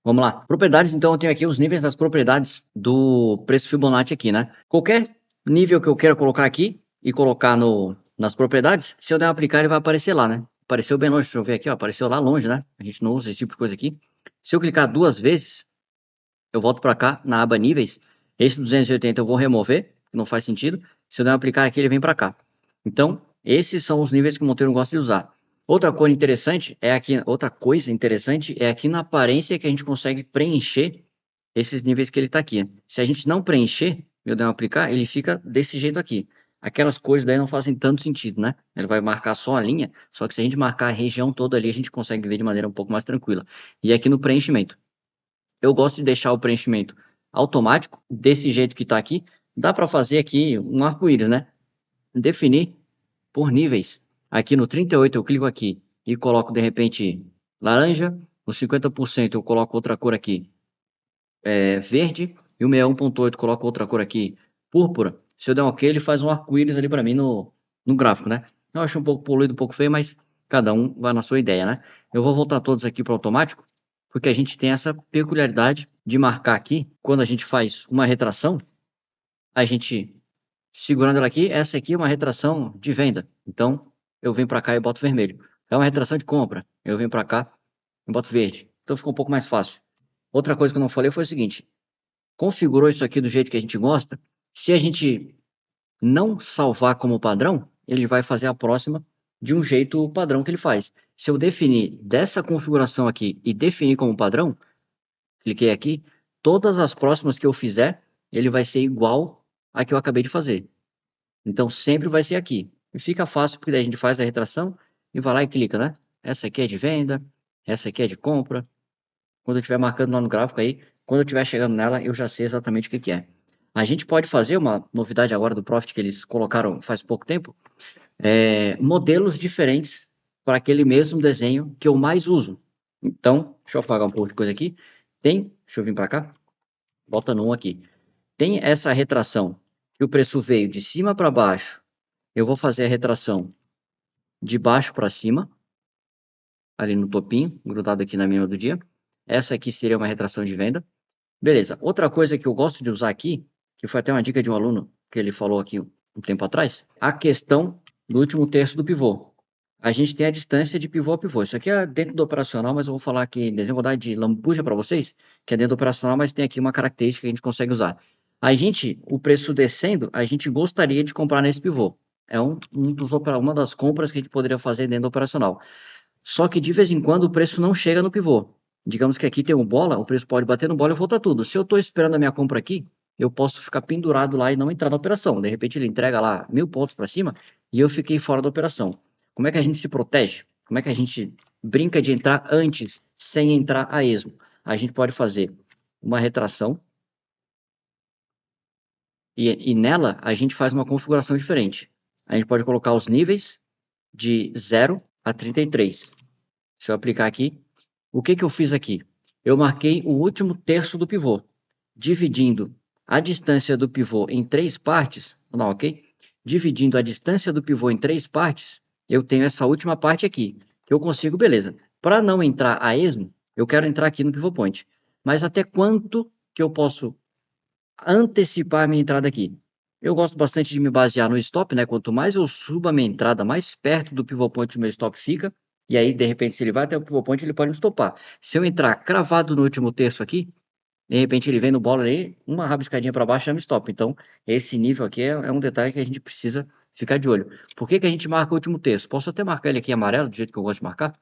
Vamos lá. Propriedades, então eu tenho aqui os níveis das propriedades do preço Fibonacci aqui, né? Qualquer nível que eu queira colocar aqui e colocar nas propriedades, se eu der um aplicar, ele vai aparecer lá, né? Apareceu bem longe, deixa eu ver aqui, ó, apareceu lá longe, né? A gente não usa esse tipo de coisa aqui. Se eu clicar 2 vezes, eu volto para cá, na aba níveis. Esse 280 eu vou remover, não faz sentido. Se eu der um aplicar aqui, ele vem para cá. Então, esses são os níveis que o Monteiro gosta de usar. Outra coisa interessante é aqui na aparência que a gente consegue preencher esses níveis que ele está aqui. Se a gente não preencher, eu der um aplicar, ele fica desse jeito aqui. Aquelas cores daí não fazem tanto sentido, né? Ele vai marcar só a linha, só que se a gente marcar a região toda ali, a gente consegue ver de maneira um pouco mais tranquila. E aqui no preenchimento, eu gosto de deixar o preenchimento automático, desse jeito que está aqui. Dá para fazer aqui um arco-íris, né? Definir por níveis. Aqui no 38 eu clico aqui e coloco de repente laranja. No 50% eu coloco outra cor aqui, verde. E o 61,8 coloco outra cor aqui, púrpura. Se eu der um OK, ele faz um arco-íris ali para mim no gráfico, né? Eu acho um pouco poluído, um pouco feio, mas cada um vai na sua ideia, né? Eu vou voltar todos aqui para o automático, porque a gente tem essa peculiaridade de marcar aqui, quando a gente faz uma retração, a gente segurando ela aqui, essa aqui é uma retração de venda. Então, eu venho para cá e boto vermelho. É uma retração de compra. Eu venho para cá e boto verde. Então, fica um pouco mais fácil. Outra coisa que eu não falei foi o seguinte: configurou isso aqui do jeito que a gente gosta. Se a gente não salvar como padrão, ele vai fazer a próxima de um jeito padrão que ele faz. Se eu definir dessa configuração aqui e definir como padrão, cliquei aqui, todas as próximas que eu fizer, ele vai ser igual a que eu acabei de fazer. Então sempre vai ser aqui. E fica fácil, porque daí a gente faz a retração e vai lá e clica, né? Essa aqui é de venda, essa aqui é de compra. Quando eu estiver marcando lá no gráfico aí, quando eu estiver chegando nela, eu já sei exatamente o que que é. A gente pode fazer uma novidade agora do Profit que eles colocaram faz pouco tempo, modelos diferentes para aquele mesmo desenho que eu mais uso. Então, deixa eu apagar um pouco de coisa aqui. Deixa eu vir para cá, bota no 1 aqui. Tem essa retração que o preço veio de cima para baixo. Eu vou fazer a retração de baixo para cima, ali no topinho, grudado aqui na mínima do dia. Essa aqui seria uma retração de venda. Beleza. Outra coisa que eu gosto de usar aqui, que foi até uma dica de um aluno que ele falou aqui um tempo atrás, a questão do último terço do pivô. A gente tem a distância de pivô a pivô. Isso aqui é dentro do operacional, mas eu vou falar aqui, desenho, vou dar de lambuja para vocês, que é dentro do operacional, mas tem aqui uma característica que a gente consegue usar. O preço descendo, a gente gostaria de comprar nesse pivô. É uma das compras que a gente poderia fazer dentro do operacional. Só que de vez em quando o preço não chega no pivô. Digamos que aqui tem um bola, o preço pode bater no bola e voltar tudo. Se eu estou esperando a minha compra aqui, eu posso ficar pendurado lá e não entrar na operação. De repente ele entrega lá 1000 pontos para cima e eu fiquei fora da operação. Como é que a gente se protege? Como é que a gente brinca de entrar antes, sem entrar a esmo? A gente pode fazer uma retração e nela a gente faz uma configuração diferente. A gente pode colocar os níveis de 0 a 33. Deixa eu aplicar aqui. O que que eu fiz aqui? Eu marquei o último terço do pivô, dividindo a distância do pivô em 3 partes, vou dar um ok? Dividindo a distância do pivô em 3 partes, eu tenho essa última parte aqui, que eu consigo, beleza. Para não entrar a esmo, eu quero entrar aqui no pivô point. Mas até quanto que eu posso antecipar a minha entrada aqui? Eu gosto bastante de me basear no stop, né? Quanto mais eu subo a minha entrada, mais perto do pivô point o meu stop fica. E aí, de repente, se ele vai até o pivô point, ele pode me stopar. Se eu entrar cravado no último terço aqui, de repente ele vem no bola ali, uma rabiscadinha para baixo já me stop. Então, esse nível aqui é um detalhe que a gente precisa ficar de olho. Por que que a gente marca o último terço? Posso até marcar ele aqui em amarelo, do jeito que eu gosto de marcar?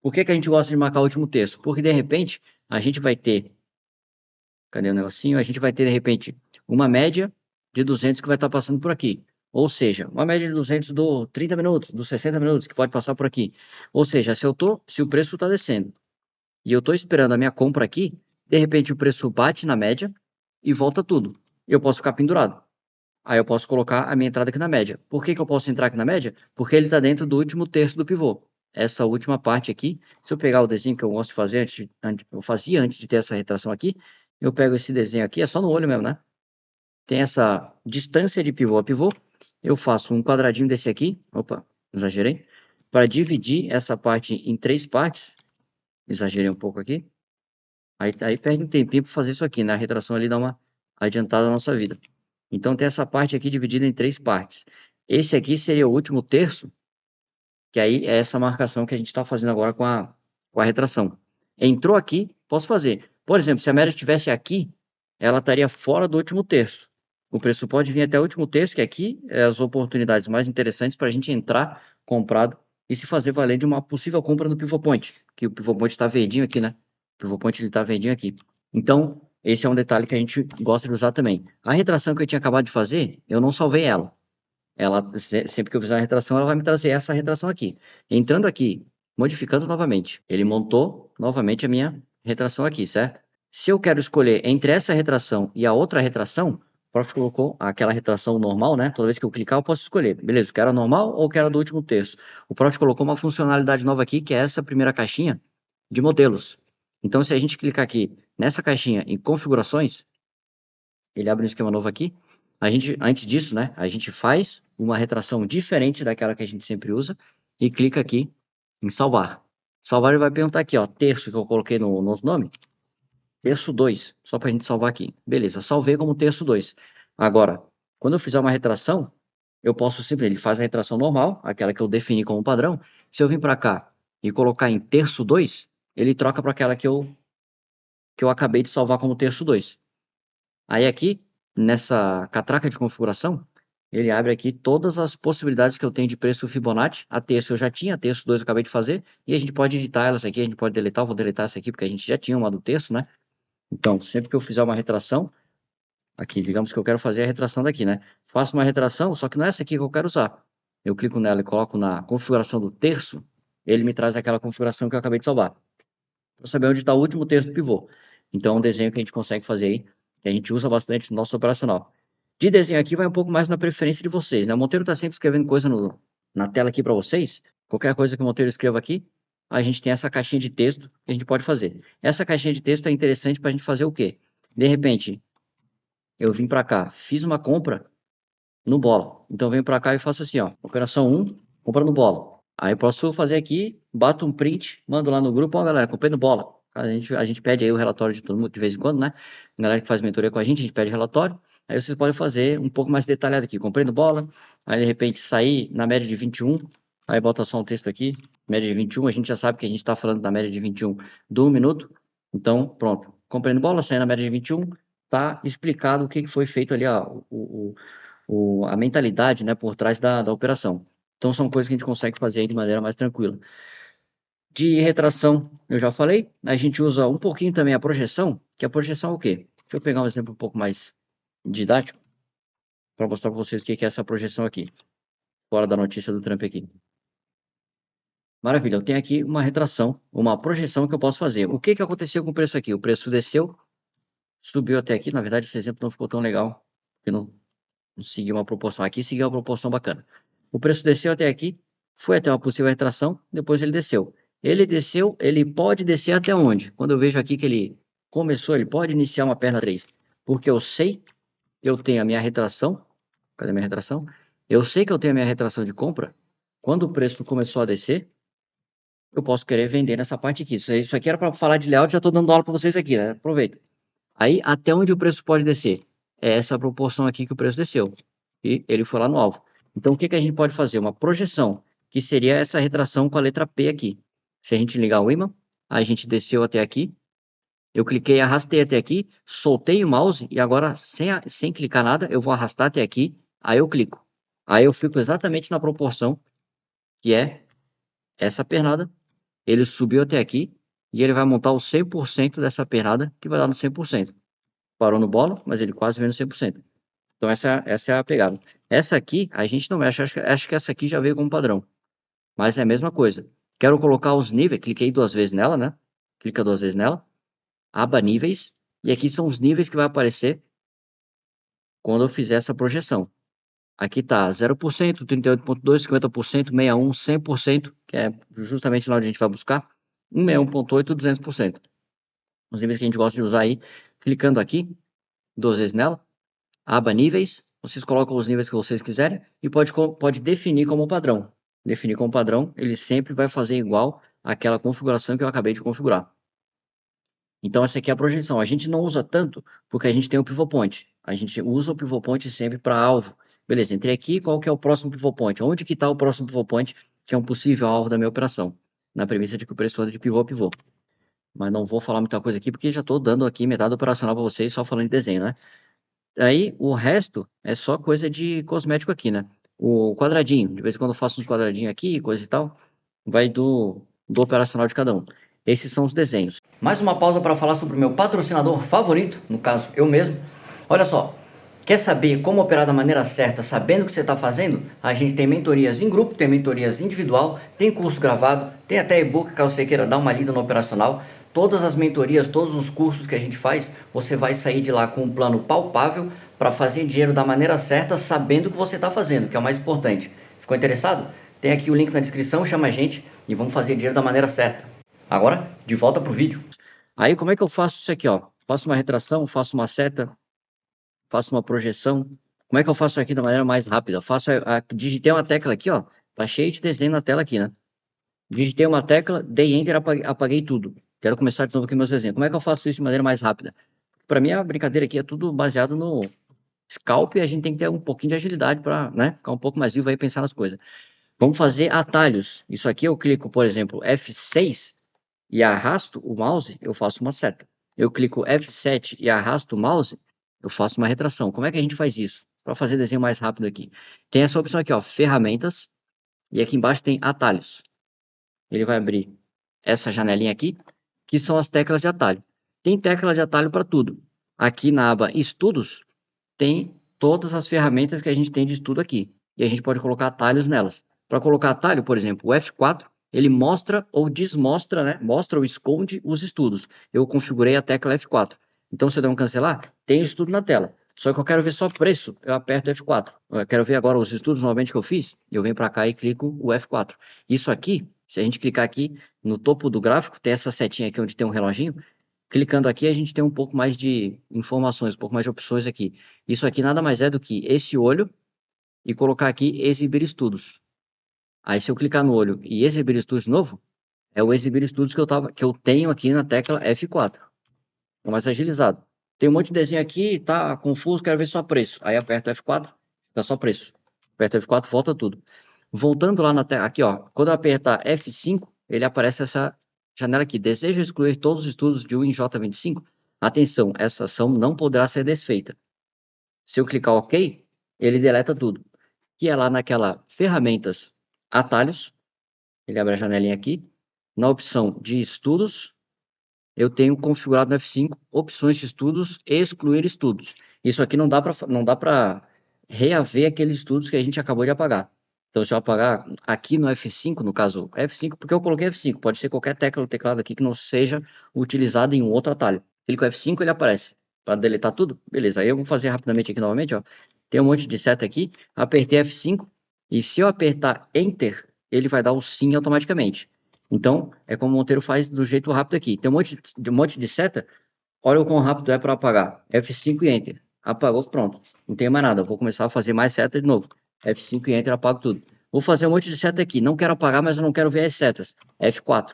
Por que que a gente gosta de marcar o último terço? Porque, de repente, a gente vai ter... Cadê o negocinho? A gente vai ter, de repente, uma média de 200 que vai estar passando por aqui. Ou seja, uma média de 200 do 30 minutos, dos 60 minutos, que pode passar por aqui. Ou seja, se o preço está descendo e eu estou esperando a minha compra aqui, de repente o preço bate na média e volta tudo. Eu posso ficar pendurado. Aí eu posso colocar a minha entrada aqui na média. Por que que eu posso entrar aqui na média? Porque ele está dentro do último terço do pivô. Essa última parte aqui, se eu pegar o desenho que eu gosto de fazer, eu fazia antes de ter essa retração aqui, eu pego esse desenho aqui, é só no olho mesmo, né? Tem essa distância de pivô a pivô, eu faço um quadradinho desse aqui, opa, exagerei, para dividir essa parte em 3 partes, exagerei um pouco aqui, aí perde um tempinho para fazer isso aqui, né? A retração ali dá uma adiantada na nossa vida. Então tem essa parte aqui dividida em 3 partes. Esse aqui seria o último terço, que aí é essa marcação que a gente está fazendo agora com a retração. Entrou aqui, posso fazer. Por exemplo, se a média estivesse aqui, ela estaria fora do último terço. O preço pode vir até o último terço, que aqui é as oportunidades mais interessantes para a gente entrar comprado e se fazer valer de uma possível compra no pivot point, que o pivot point está verdinho aqui, né? O pivot point ele está verdinho aqui. Então, esse é um detalhe que a gente gosta de usar também. A retração que eu tinha acabado de fazer, eu não salvei ela. Sempre que eu fizer uma retração, ela vai me trazer essa retração aqui. Entrando aqui, modificando novamente, ele montou novamente a minha retração aqui, certo? Se eu quero escolher entre essa retração e a outra retração, o Profit colocou aquela retração normal, né? Toda vez que eu clicar, eu posso escolher. Beleza, quero a normal ou quero a do último terço? O Profit colocou uma funcionalidade nova aqui, que é essa primeira caixinha de modelos. Então, se a gente clicar aqui nessa caixinha em configurações, ele abre um esquema novo aqui. Antes disso, né, a gente faz uma retração diferente daquela que a gente sempre usa e clica aqui em salvar. Salvar, ele vai perguntar aqui, ó, terço que eu coloquei no nome, terço 2, só para a gente salvar aqui. Beleza, salvei como terço 2. Agora, quando eu fizer uma retração, eu posso simplesmente, ele faz a retração normal, aquela que eu defini como padrão. Se eu vir para cá e colocar em terço 2, ele troca para aquela que eu acabei de salvar como terço 2. Aí aqui, nessa catraca de configuração, ele abre aqui todas as possibilidades que eu tenho de preço Fibonacci. A terço eu já tinha, a terço 2 eu acabei de fazer, e a gente pode editar elas aqui, a gente pode deletar, eu vou deletar essa aqui porque a gente já tinha uma do terço, né? Então, sempre que eu fizer uma retração, aqui, digamos que eu quero fazer a retração daqui, né? Faço uma retração, só que não é essa aqui que eu quero usar. Eu clico nela e coloco na configuração do terço, ele me traz aquela configuração que eu acabei de salvar. Para saber onde está o último terço do pivô. Então, é um desenho que a gente consegue fazer aí, que a gente usa bastante no nosso operacional. De desenho aqui vai um pouco mais na preferência de vocês, né? O Monteiro está sempre escrevendo coisa na tela aqui para vocês. Qualquer coisa que o Monteiro escreva aqui, a gente tem essa caixinha de texto que a gente pode fazer. Essa caixinha de texto é interessante para a gente fazer o quê? De repente, eu vim para cá, fiz uma compra no bola. Então, eu venho para cá e faço assim, ó, operação 1, compra no bola. Aí eu posso fazer aqui, bato um print, mando lá no grupo, ó, galera, comprei no bola. A gente pede aí o relatório de todo mundo de vez em quando, né? Galera que faz mentoria com a gente pede relatório. Aí vocês podem fazer um pouco mais detalhado aqui. Comprei no bola, aí de repente saí na média de 21, aí bota só um texto aqui, média de 21, a gente já sabe que a gente está falando da média de 21 do 1 minuto. Então, pronto. Comprei no bola, saí na média de 21, tá explicado o que foi feito ali, ó, a mentalidade, né, por trás da operação. Então, são coisas que a gente consegue fazer aí de maneira mais tranquila. De retração, eu já falei, a gente usa um pouquinho também a projeção, que a projeção é o quê? Deixa eu pegar um exemplo um pouco mais didático, para mostrar para vocês o que é essa projeção aqui, fora da notícia do Trump aqui. Maravilha, eu tenho aqui uma retração, uma projeção que eu posso fazer. O que aconteceu com o preço aqui? O preço desceu, subiu até aqui, na verdade esse exemplo não ficou tão legal, porque não seguiu uma proporção aqui, seguiu uma proporção bacana. O preço desceu até aqui, foi até uma possível retração, depois ele desceu. Ele desceu, ele pode descer até onde? Quando eu vejo aqui que ele começou, ele pode iniciar uma perna 3 porque eu sei que eu tenho a minha retração. Cadê a minha retração? Eu sei que eu tenho a minha retração de compra. Quando o preço começou a descer, eu posso querer vender nessa parte aqui. Isso aqui era para falar de layout, já estou dando aula para vocês aqui, né? Aproveita. Aí, até onde o preço pode descer? É essa proporção aqui que o preço desceu. E ele foi lá no alvo. Então, o que que a gente pode fazer? Uma projeção, que seria essa retração com a letra P aqui. Se a gente ligar o ímã, a gente desceu até aqui, eu cliquei, arrastei até aqui, soltei o mouse e agora, sem clicar nada, eu vou arrastar até aqui, aí eu clico. Aí eu fico exatamente na proporção que é essa pernada. Ele subiu até aqui e ele vai montar o 100% dessa pernada, que vai dar no 100%. Parou no bolo, mas ele quase veio no 100%. Então essa é a pegada. Essa aqui, a gente não mexe, acho que essa aqui já veio como padrão. Mas é a mesma coisa. Quero colocar os níveis, cliquei 2 vezes nela, né? Clica 2 vezes nela, aba níveis, e aqui são os níveis que vai aparecer quando eu fizer essa projeção. Aqui tá 0%, 38,2%, 50%, 61%, 100%, que é justamente lá onde a gente vai buscar, 161,8%, 200%. Os níveis que a gente gosta de usar aí, clicando aqui, 2 vezes nela, aba níveis, vocês colocam os níveis que vocês quiserem e pode definir como padrão. Definir como padrão, ele sempre vai fazer igual àquela configuração que eu acabei de configurar. Então essa aqui é a projeção. A gente não usa tanto porque a gente tem o pivot point. A gente usa o pivot point sempre para alvo. Beleza, entrei aqui, qual que é o próximo pivot point? Onde que está o próximo pivot point que é um possível alvo da minha operação? Na premissa de que o preço anda de pivô a pivô. Mas não vou falar muita coisa aqui porque já estou dando aqui metade operacional para vocês só falando de desenho, né? Aí o resto é só coisa de cosmético aqui, né? O quadradinho, de vez em quando eu faço uns quadradinhos aqui, coisa e tal, vai do operacional de cada um. Esses são os desenhos. Mais uma pausa para falar sobre o meu patrocinador favorito, no caso eu mesmo. Olha só, quer saber como operar da maneira certa, sabendo o que você está fazendo? A gente tem mentorias em grupo, tem mentorias individual, tem curso gravado, tem até e-book caso você queira dar uma lida no operacional. Todas as mentorias, todos os cursos que a gente faz, você vai sair de lá com um plano palpável para fazer dinheiro da maneira certa, sabendo o que você está fazendo, que é o mais importante. Ficou interessado? Tem aqui o link na descrição, chama a gente e vamos fazer dinheiro da maneira certa. Agora, de volta para o vídeo. Aí, como é que eu faço isso aqui, ó? Faço uma retração, faço uma seta, faço uma projeção. Como é que eu faço aqui da maneira mais rápida? Digitei uma tecla aqui, ó. Tá cheio de desenho na tela aqui, né? Digitei uma tecla, dei Enter, apaguei tudo. Quero começar de novo aqui meus desenhos. Como é que eu faço isso de maneira mais rápida? Para mim, a brincadeira aqui é tudo baseado no scalp e a gente tem que ter um pouquinho de agilidade para, né, ficar um pouco mais vivo aí e pensar nas coisas. Vamos fazer atalhos. Isso aqui eu clico, por exemplo, F6 e arrasto o mouse, eu faço uma seta. Eu clico F7 e arrasto o mouse, eu faço uma retração. Como é que a gente faz isso? Para fazer desenho mais rápido aqui. Tem essa opção aqui, ó, ferramentas, e aqui embaixo tem atalhos. Ele vai abrir essa janelinha aqui, que são as teclas de atalho. Tem tecla de atalho para tudo. Aqui na aba Estudos, tem todas as ferramentas que a gente tem de estudo aqui. E a gente pode colocar atalhos nelas. Para colocar atalho, por exemplo, o F4, ele mostra ou desmostra, né? Mostra ou esconde os estudos. Eu configurei a tecla F4. Então, se eu der um cancelar, tem estudo na tela. Só que eu quero ver só preço, eu aperto F4. Eu quero ver agora os estudos novamente que eu fiz, eu venho para cá e clico o F4. Isso aqui, se a gente clicar aqui no topo do gráfico, tem essa setinha aqui onde tem um reloginho. Clicando aqui, a gente tem um pouco mais de informações, um pouco mais de opções aqui. Isso aqui nada mais é do que esse olho e colocar aqui exibir estudos. Aí se eu clicar no olho e exibir estudos de novo, é o exibir estudos que eu tenho aqui na tecla F4. É mais agilizado. Tem um monte de desenho aqui, tá confuso, quero ver só preço. Aí aperto F4, dá só preço. Aperto F4, volta tudo. Voltando lá na tela, aqui ó, quando eu apertar F5, ele aparece essa janela aqui. Deseja excluir todos os estudos de UNJ25? Atenção, essa ação não poderá ser desfeita. Se eu clicar OK, ele deleta tudo. Que é lá naquela ferramentas atalhos, ele abre a janelinha aqui. Na opção de estudos, eu tenho configurado no F5 opções de estudos e excluir estudos. Isso aqui não dá para reaver aqueles estudos que a gente acabou de apagar. Então, se eu apagar aqui no F5, no caso F5, porque eu coloquei F5, pode ser qualquer tecla do teclado aqui que não seja utilizada em um outro atalho. Clico F5, ele aparece. Para deletar tudo? Beleza, aí eu vou fazer rapidamente aqui novamente, ó. Tem um monte de seta aqui, apertei F5, e se eu apertar Enter, ele vai dar o sim automaticamente. Então, é como o Monteiro faz do jeito rápido aqui. Tem um monte de seta. Olha o quão rápido é para apagar. F5 e Enter. Apagou, pronto. Não tem mais nada. Vou começar a fazer mais seta de novo. F5 e Enter, apago tudo. Vou fazer um monte de seta aqui. Não quero apagar, mas eu não quero ver as setas. F4.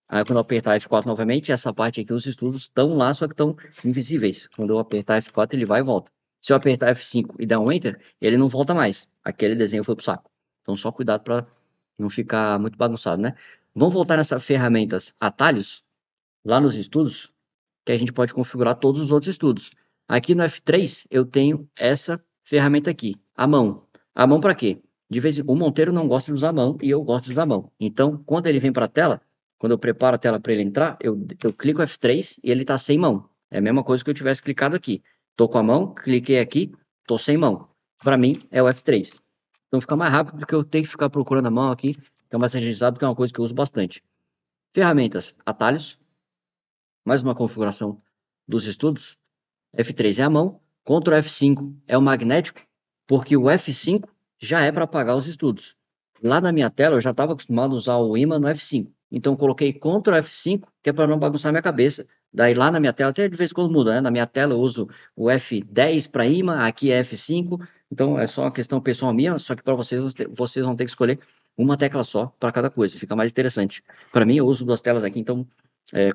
Aí quando eu apertar F4 novamente, essa parte aqui, os estudos estão lá, só que estão invisíveis. Quando eu apertar F4, ele vai e volta. Se eu apertar F5 e dar um Enter, ele não volta mais. Aquele desenho foi pro saco. Então só cuidado para não ficar muito bagunçado, né? Vamos voltar nessas ferramentas atalhos, lá nos estudos, que a gente pode configurar todos os outros estudos. Aqui no F3, eu tenho essa ferramenta aqui, a mão. A mão para quê? De vez em quando, o Monteiro não gosta de usar a mão e eu gosto de usar a mão. Então, quando ele vem para a tela, quando eu preparo a tela para ele entrar, eu clico F3 e ele está sem mão. É a mesma coisa que eu tivesse clicado aqui. Estou com a mão, cliquei aqui, estou sem mão. Para mim, é o F3. Então, fica mais rápido do que eu ter que ficar procurando a mão aqui. Então, mais agilizado, que é uma coisa que eu uso bastante. Ferramentas, atalhos, mais uma configuração dos estudos. F3 é a mão, Ctrl F5 é o magnético, porque o F5 já é para apagar os estudos. Lá na minha tela eu já estava acostumado a usar o ímã no F5, então coloquei Ctrl F5, que é para não bagunçar minha cabeça. Daí lá na minha tela, até de vez em quando muda, né? Na minha tela eu uso o F10 para ímã, aqui é F5, então é só uma questão pessoal minha, só que para vocês, vocês vão ter que escolher uma tecla só para cada coisa, fica mais interessante. Para mim eu uso duas telas aqui, então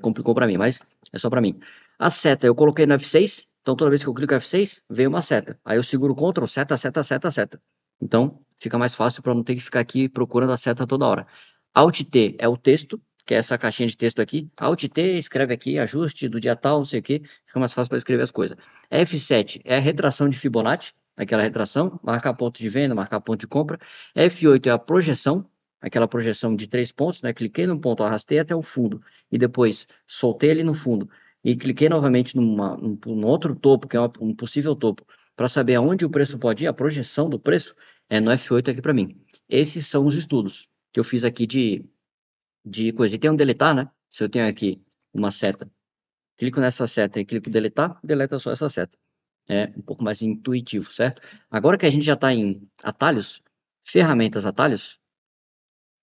complicou para mim, mas é só para mim. A seta eu coloquei no F6, então toda vez que eu clico F6, vem uma seta. Aí eu seguro o Ctrl, seta, seta, seta, seta. Então fica mais fácil para não ter que ficar aqui procurando a seta toda hora. Alt T é o texto, que é essa caixinha de texto aqui. Alt T escreve aqui, ajuste do dia tal, não sei o que, fica mais fácil para escrever as coisas. F7 é a retração de Fibonacci, aquela retração, marcar ponto de venda, marcar ponto de compra. F8 é a projeção, aquela projeção de 3 pontos, né? Cliquei no ponto, arrastei até o fundo e depois soltei ele no fundo e cliquei novamente num outro topo, que é um possível topo, para saber aonde o preço pode ir, a projeção do preço, é no F8 aqui para mim. Esses são os estudos que eu fiz aqui de coisa. E tem um deletar, né? Se eu tenho aqui uma seta, clico nessa seta e clico deletar, deleta só essa seta. É um pouco mais intuitivo, certo? Agora que a gente já está em atalhos, ferramentas atalhos,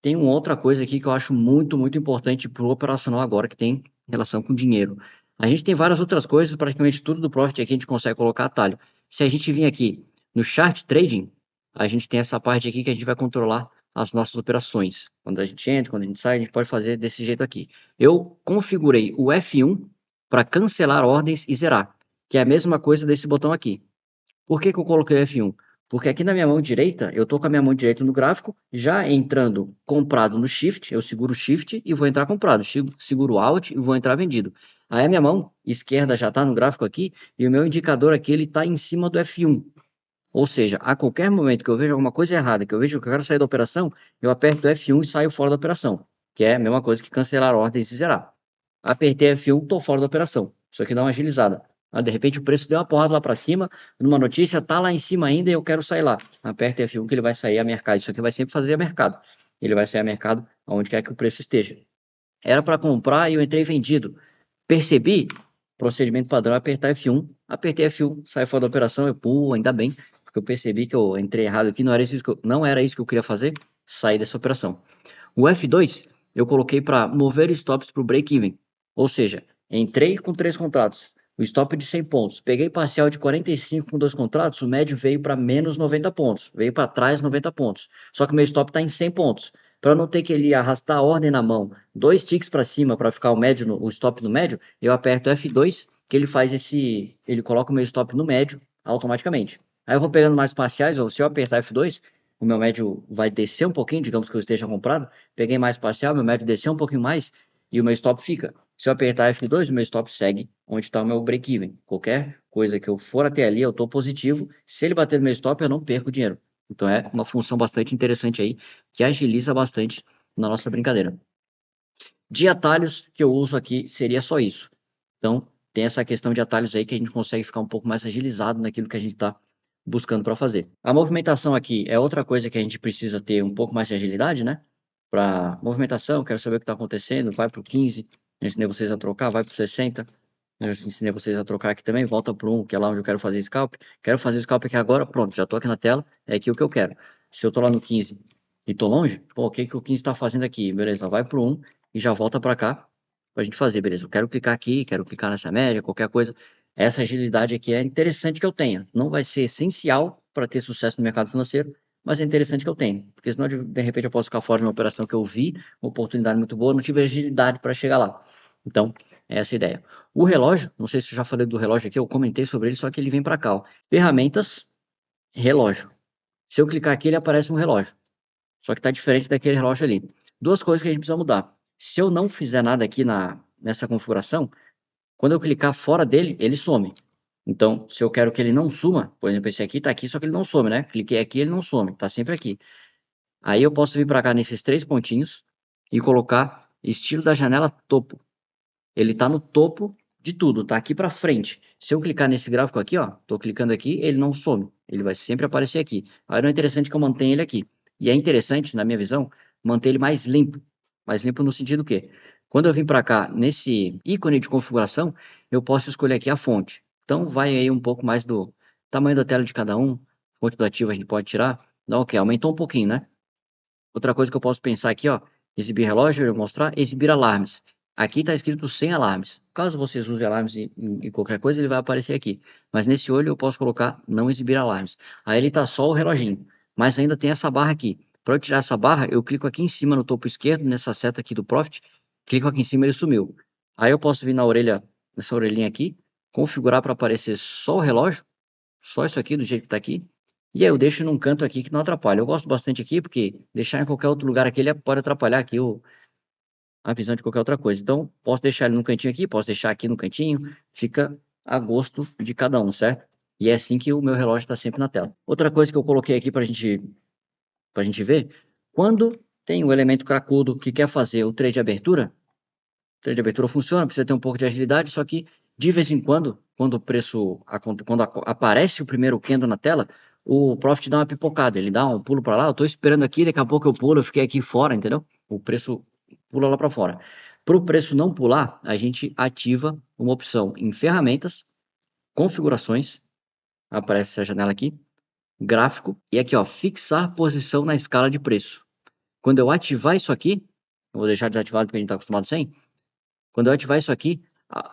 tem uma outra coisa aqui que eu acho muito, muito importante para o operacional agora, que tem relação com dinheiro. A gente tem várias outras coisas, praticamente tudo do Profit aqui a gente consegue colocar atalho. Se a gente vir aqui no Chart Trading, a gente tem essa parte aqui que a gente vai controlar as nossas operações. Quando a gente entra, quando a gente sai, a gente pode fazer desse jeito aqui. Eu configurei o F1 para cancelar ordens e zerar, que é a mesma coisa desse botão aqui. Por que que eu coloquei o F1? Porque aqui na minha mão direita, eu estou com a minha mão direita no gráfico, já entrando comprado no Shift, eu seguro o Shift e vou entrar comprado, seguro o Alt e vou entrar vendido. Aí a minha mão esquerda já está no gráfico aqui e o meu indicador aqui ele está em cima do F1. Ou seja, a qualquer momento que eu vejo alguma coisa errada, que eu vejo que eu quero sair da operação, eu aperto o F1 e saio fora da operação, que é a mesma coisa que cancelar ordens e zerar. Apertei F1, estou fora da operação. Isso aqui dá uma agilizada. De repente o preço deu uma porrada lá para cima, numa notícia, tá lá em cima ainda e eu quero sair lá. Aperta F1 que ele vai sair a mercado. Isso aqui vai sempre fazer a mercado. Ele vai sair a mercado aonde quer que o preço esteja. Era para comprar e eu entrei vendido. Percebi, procedimento padrão, apertar F1. Apertei F1, sai fora da operação, ainda bem, porque eu percebi que eu entrei errado aqui, não era isso que eu queria fazer, sair dessa operação. O F2 eu coloquei para mover stops para o break-even. Ou seja, entrei com 3 contratos, o stop de 100 pontos. Peguei parcial de 45 com 2 contratos, o médio veio para menos 90 pontos. Veio para trás 90 pontos. Só que o meu stop está em 100 pontos. Para não ter que ele arrastar a ordem na mão, 2 ticks para cima para ficar o stop no médio, eu aperto F2, que ele faz ele coloca o meu stop no médio automaticamente. Aí eu vou pegando mais parciais, ou se eu apertar F2, o meu médio vai descer um pouquinho, digamos que eu esteja comprado, peguei mais parcial, meu médio desceu um pouquinho mais e o meu stop fica. Se eu apertar F2, o meu stop segue onde está o meu break-even. Qualquer coisa que eu for até ali, eu estou positivo. Se ele bater no meu stop, eu não perco dinheiro. Então é uma função bastante interessante aí, que agiliza bastante na nossa brincadeira. De atalhos que eu uso aqui seria só isso. Então tem essa questão de atalhos aí que a gente consegue ficar um pouco mais agilizado naquilo que a gente está buscando para fazer. A movimentação aqui é outra coisa que a gente precisa ter um pouco mais de agilidade, né? Para movimentação, quero saber o que está acontecendo, vai para o 15, eu ensinei vocês a trocar, vai para o 60, eu ensinei vocês a trocar aqui também, volta para o 1, que é lá onde eu quero fazer scalp. Quero fazer o scalp aqui agora, pronto, já estou aqui na tela, é aqui o que eu quero. Se eu estou lá no 15 e estou longe, pô, o que o 15 está fazendo aqui? Beleza, vai para o 1 e já volta para cá, para a gente fazer, beleza? Eu quero clicar aqui, quero clicar nessa média, qualquer coisa. Essa agilidade aqui é interessante que eu tenha. Não vai ser essencial para ter sucesso no mercado financeiro, mas é interessante que eu tenha. Porque senão, de repente, eu posso ficar fora de uma operação que eu vi, uma oportunidade muito boa, não tive agilidade para chegar lá. Então, é essa a ideia. O relógio, não sei se eu já falei do relógio aqui, eu comentei sobre ele, só que ele vem para cá, ó. Ferramentas, relógio. Se eu clicar aqui, ele aparece um relógio. Só que está diferente daquele relógio ali. Duas coisas que a gente precisa mudar. Se eu não fizer nada aqui nessa configuração, quando eu clicar fora dele, ele some. Então, se eu quero que ele não suma, por exemplo, esse aqui está aqui, só que ele não some, né? Cliquei aqui, ele não some, está sempre aqui. Aí eu posso vir para cá nesses três pontinhos e colocar estilo da janela topo. Ele está no topo de tudo, está aqui para frente. Se eu clicar nesse gráfico aqui, ó, estou clicando aqui, ele não some, ele vai sempre aparecer aqui. Aí não é interessante que eu mantenha ele aqui. E é interessante, na minha visão, manter ele mais limpo. Mais limpo no sentido que, quando eu vim para cá, nesse ícone de configuração, eu posso escolher aqui a fonte. Então vai aí um pouco mais do tamanho da tela de cada um, fonte do ativo a gente pode tirar. Então, ok, aumentou um pouquinho, né? Outra coisa que eu posso pensar aqui, ó, exibir relógio, eu vou mostrar, exibir alarmes. Aqui está escrito sem alarmes. Caso vocês usem alarmes em qualquer coisa, ele vai aparecer aqui. Mas nesse olho eu posso colocar não exibir alarmes. Aí ele está só o reloginho. Mas ainda tem essa barra aqui. Para eu tirar essa barra, eu clico aqui em cima no topo esquerdo, nessa seta aqui do Profit. Clico aqui em cima, ele sumiu. Aí eu posso vir na orelha, nessa orelhinha aqui, configurar para aparecer só o relógio. Só isso aqui, do jeito que está aqui. E aí eu deixo num canto aqui que não atrapalha. Eu gosto bastante aqui porque deixar em qualquer outro lugar aqui ele pode atrapalhar aqui a visão de qualquer outra coisa. Então, posso deixar ele no cantinho aqui, posso deixar aqui no cantinho, fica a gosto de cada um, certo? E é assim que o meu relógio está sempre na tela. Outra coisa que eu coloquei aqui para a gente ver, quando tem o elemento cracudo que quer fazer o trade de abertura funciona, precisa ter um pouco de agilidade, só que de vez em quando, quando o preço, quando aparece o primeiro candle na tela, o Profit dá uma pipocada, ele dá um pulo para lá, eu estou esperando aqui, daqui a pouco eu pulo, eu fiquei aqui fora, entendeu? O preço pula lá para fora. Para o preço não pular, a gente ativa uma opção em ferramentas, configurações, aparece essa janela aqui, gráfico, e aqui ó, fixar posição na escala de preço. Quando eu ativar isso aqui, eu vou deixar desativado porque a gente está acostumado sem, quando eu ativar isso aqui,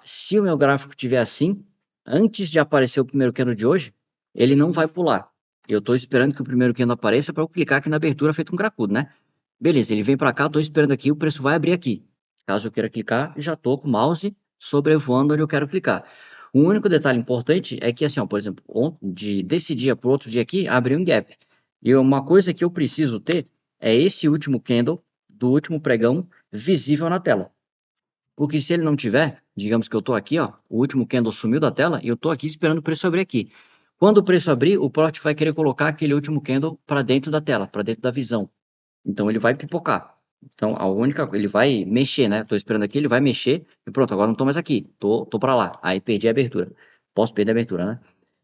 se o meu gráfico estiver assim, antes de aparecer o primeiro candle de hoje, ele não vai pular. Eu estou esperando que o primeiro candle apareça para eu clicar aqui na abertura feito um cracudo, né? Beleza, ele vem para cá, estou esperando aqui, o preço vai abrir aqui. Caso eu queira clicar, já estou com o mouse sobrevoando onde eu quero clicar. O único detalhe importante é que, assim, ó, por exemplo, desse dia para o outro dia aqui, abriu um gap. E uma coisa que eu preciso ter é esse último candle do último pregão visível na tela. Porque se ele não tiver, digamos que eu estou aqui, ó, o último candle sumiu da tela e eu estou aqui esperando o preço abrir aqui. Quando o preço abrir, o Profit vai querer colocar aquele último candle para dentro da tela, para dentro da visão. Então ele vai pipocar. Então ele vai mexer, né? Estou esperando aqui, ele vai mexer e pronto, agora não estou mais aqui, tô para lá. Aí perdi a abertura. Posso perder a abertura, né?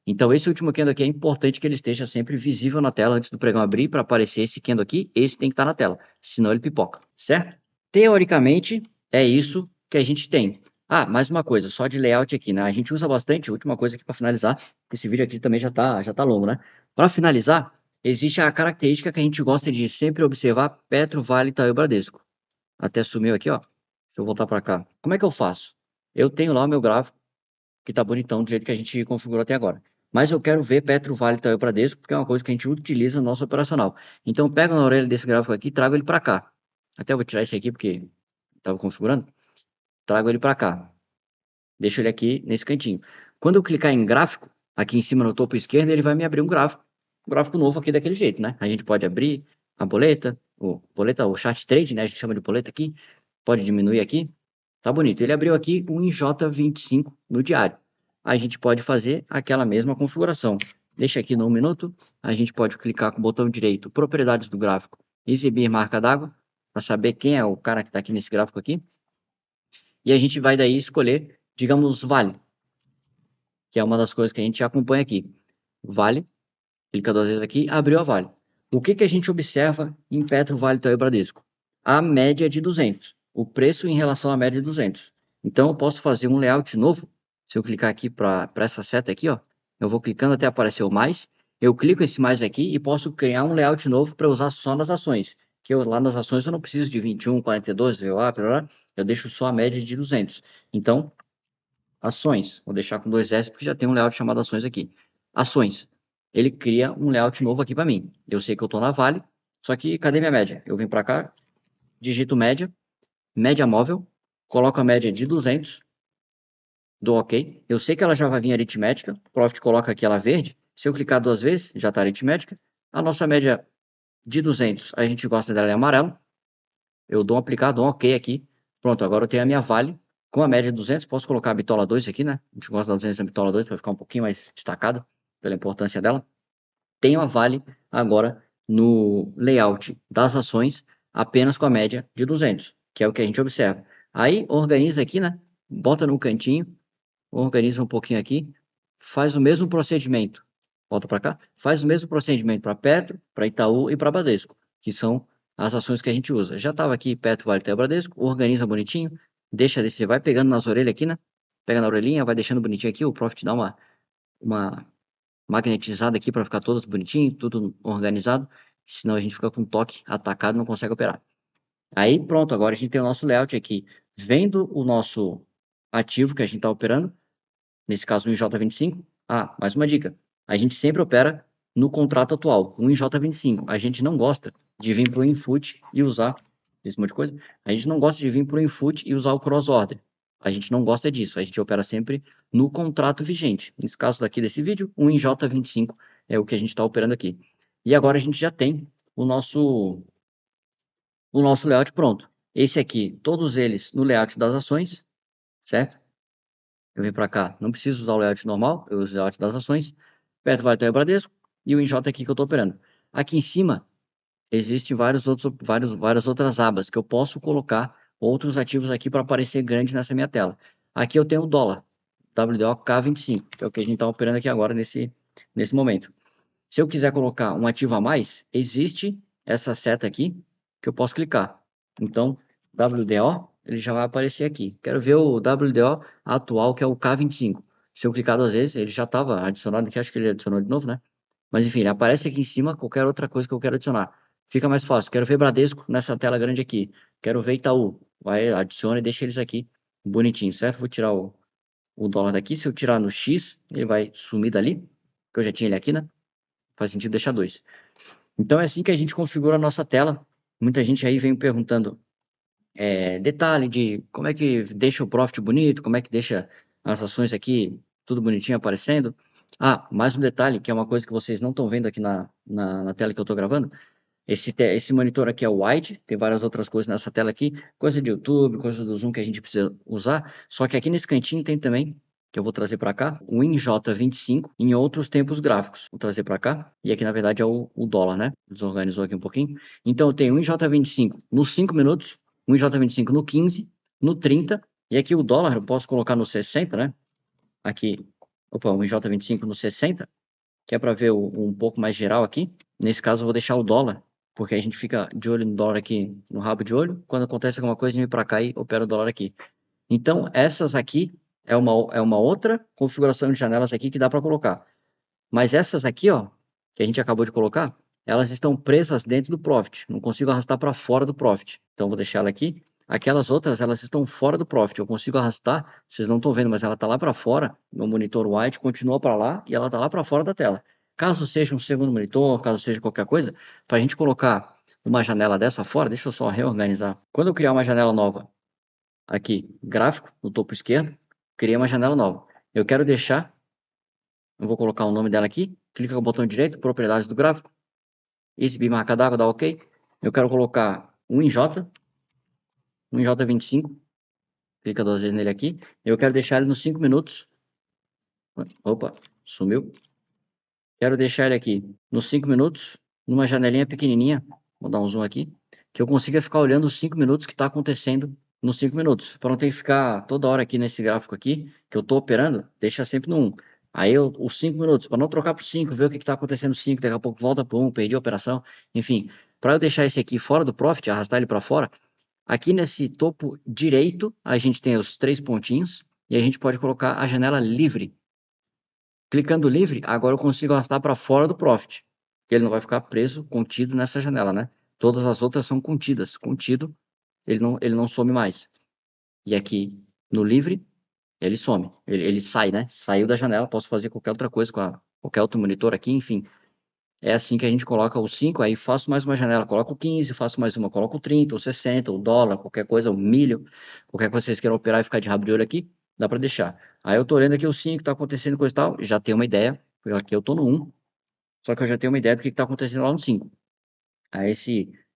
Então esse último candle aqui é importante que ele esteja sempre visível na tela antes do pregão abrir para aparecer esse candle aqui, esse tem que estar na tela, senão ele pipoca, certo? Teoricamente é isso que a gente tem. Ah, mais uma coisa, só de layout aqui, né? A gente usa bastante, última coisa aqui para finalizar, porque esse vídeo aqui também já tá longo, né? Para finalizar, existe a característica que a gente gosta de sempre observar: Petro, Vale, Itaú e Bradesco. Até sumiu aqui, ó. Deixa eu voltar para cá. Como é que eu faço? Eu tenho lá o meu gráfico, que tá bonitão do jeito que a gente configurou até agora. Mas eu quero ver Petro, Vale, Itaú e Bradesco, porque é uma coisa que a gente utiliza no nosso operacional. Então eu pego na orelha desse gráfico aqui e trago ele para cá. Até eu vou tirar esse aqui porque estava configurando. Trago ele para cá. Deixo ele aqui nesse cantinho. Quando eu clicar em gráfico, aqui em cima no topo esquerdo, ele vai me abrir um gráfico novo aqui daquele jeito, né? A gente pode abrir a boleta, o chart trade, né? A gente chama de boleta aqui. Pode diminuir aqui. Tá bonito. Ele abriu aqui um J25 no diário. A gente pode fazer aquela mesma configuração. Deixa aqui no 1 minuto. A gente pode clicar com o botão direito, propriedades do gráfico, exibir marca d'água, para saber quem é o cara que está aqui nesse gráfico aqui. E a gente vai daí escolher, digamos, Vale, que é uma das coisas que a gente acompanha aqui. Vale, clica duas vezes aqui, abriu a Vale. O que a gente observa em Petro, Vale, Itaú e Bradesco? A média de 200, o preço em relação à média de 200. Então eu posso fazer um layout novo. Se eu clicar aqui para essa seta aqui, ó, eu vou clicando até aparecer o mais. Eu clico esse mais aqui e posso criar um layout novo para usar só nas ações, que lá nas ações eu não preciso de 21, 42, VWAP, eu deixo só a média de 200. Então, ações, vou deixar com 2S porque já tem um layout chamado ações aqui. Ações, ele cria um layout novo aqui para mim. Eu sei que eu estou na Vale, só que cadê minha média? Eu venho para cá, digito média, média móvel, coloco a média de 200, dou OK. Eu sei que ela já vai vir aritmética, o Profit coloca aqui ela verde. Se eu clicar 2 vezes, já está aritmética. A nossa média de 200, a gente gosta dela em amarelo. Eu dou um aplicar, dou um OK aqui. Pronto, agora eu tenho a minha Vale com a média de 200. Posso colocar a bitola 2 aqui, né? A gente gosta da 200 da bitola 2 para ficar um pouquinho mais destacado pela importância dela. Tenho a Vale agora no layout das ações apenas com a média de 200, que é o que a gente observa. Aí organiza aqui, né? Bota no cantinho, organiza um pouquinho aqui, faz o mesmo procedimento. Volta para cá, faz o mesmo procedimento para Petro, para Itaú e para Bradesco, que são as ações que a gente usa. Já estava aqui Petro, Vale, Itaú, Bradesco, organiza bonitinho, deixa desse, vai pegando nas orelhas aqui, né? Pega na orelhinha, vai deixando bonitinho aqui, o Profit dá uma magnetizada aqui para ficar todas bonitinho, tudo organizado, senão a gente fica com toque atacado e não consegue operar. Aí pronto, agora a gente tem o nosso layout aqui, vendo o nosso ativo que a gente está operando, nesse caso o IJ25. Ah, mais uma dica, a gente sempre opera no contrato atual, o IJ25. A gente não gosta de vir para o input e usar esse monte de coisa. A gente não gosta de vir para o input e usar o cross order. A gente não gosta disso. A gente opera sempre no contrato vigente. Nesse caso daqui desse vídeo, o IJ25 é o que a gente está operando aqui. E agora a gente já tem o nosso layout pronto. Esse aqui, todos eles no layout das ações, certo? Eu venho para cá, não preciso usar o layout normal, eu uso o layout das ações. Petro, Vale, Itaú e Bradesco e o IJ aqui que eu estou operando. Aqui em cima existem várias outras abas que eu posso colocar outros ativos aqui para aparecer grande nessa minha tela. Aqui eu tenho o dólar, WDO K25, que é o que a gente está operando aqui agora nesse momento. Se eu quiser colocar um ativo a mais, existe essa seta aqui que eu posso clicar. Então, WDO, ele já vai aparecer aqui. Quero ver o WDO atual, que é o K25. Se eu clicar 2 vezes, ele já estava adicionado aqui, acho que ele adicionou de novo, né? Mas enfim, ele aparece aqui em cima qualquer outra coisa que eu quero adicionar. Fica mais fácil. Quero ver Bradesco nessa tela grande aqui. Quero ver Itaú. Vai, adiciona e deixa eles aqui bonitinho, certo? Vou tirar o dólar daqui. Se eu tirar no X, ele vai sumir dali, que eu já tinha ele aqui, né? Faz sentido deixar 2. Então é assim que a gente configura a nossa tela. Muita gente aí vem perguntando detalhe de como é que deixa o profit bonito, como é que deixa as ações aqui tudo bonitinho aparecendo. Ah, mais um detalhe, que é uma coisa que vocês não estão vendo aqui na tela que eu estou gravando. Esse monitor aqui é wide, tem várias outras coisas nessa tela aqui, coisa de YouTube, coisa do Zoom que a gente precisa usar. Só que aqui nesse cantinho tem também, que eu vou trazer para cá, o INJ25 em outros tempos gráficos. Vou trazer para cá, e aqui na verdade é o dólar, né? Desorganizou aqui um pouquinho. Então eu tenho o INJ25 nos 5 minutos, o INJ25 no 15, no 30, e aqui o dólar eu posso colocar no 60, né? Aqui, opa, o INJ25 no 60, que é para ver um pouco mais geral aqui. Nesse caso eu vou deixar o dólar, porque a gente fica de olho no dólar aqui, no rabo de olho. Quando acontece alguma coisa, a gente vem para cá e opera o dólar aqui. Então, essas aqui é uma outra configuração de janelas aqui que dá para colocar. Mas essas aqui, ó, que a gente acabou de colocar, elas estão presas dentro do Profit. Não consigo arrastar para fora do Profit. Então, vou deixar ela aqui. Aquelas outras, elas estão fora do Profit. Eu consigo arrastar, vocês não estão vendo, mas ela está lá para fora. Meu monitor white continua para lá e ela está lá para fora da tela. Caso seja um segundo monitor, caso seja qualquer coisa, para a gente colocar uma janela dessa fora, deixa eu só reorganizar. Quando eu criar uma janela nova, aqui, gráfico, no topo esquerdo, criei uma janela nova. Eu quero deixar, eu vou colocar o nome dela aqui, clica com o botão direito, propriedades do gráfico, exibir marca d'água, dá OK. Eu quero colocar um IJ, um IJ25, clica 2 vezes nele aqui. Eu quero deixar ele nos 5 minutos. Opa, sumiu. Quero deixar ele aqui nos 5 minutos, numa janelinha pequenininha, vou dar um zoom aqui, que eu consiga ficar olhando os 5 minutos que está acontecendo nos 5 minutos, para não ter que ficar toda hora aqui nesse gráfico aqui, que eu estou operando, deixa sempre no 1. Aí os 5 minutos, para não trocar para 5, ver o que está acontecendo no 5, daqui a pouco volta para 1, perdi a operação, enfim. Para eu deixar esse aqui fora do Profit, arrastar ele para fora, aqui nesse topo direito, a gente tem os 3 pontinhos, e a gente pode colocar a janela livre. Clicando livre, agora eu consigo arrastar para fora do Profit. Ele não vai ficar preso, contido nessa janela, né? Todas as outras são contidas. Contido, ele não some mais. E aqui no livre, ele some. Ele sai, né? Saiu da janela, posso fazer qualquer outra coisa com qualquer outro monitor aqui, enfim. É assim que a gente coloca o 5, aí faço mais uma janela, coloco o 15, faço mais uma, coloco o 30, o 60, o dólar, qualquer coisa, o milho, qualquer coisa que vocês queiram operar e ficar de rabo de olho aqui, dá para deixar. Aí eu tô olhando aqui o 5, tá acontecendo coisa e tal, já tenho uma ideia, porque aqui eu tô no 1, só que eu já tenho uma ideia do que tá acontecendo lá no 5. Aí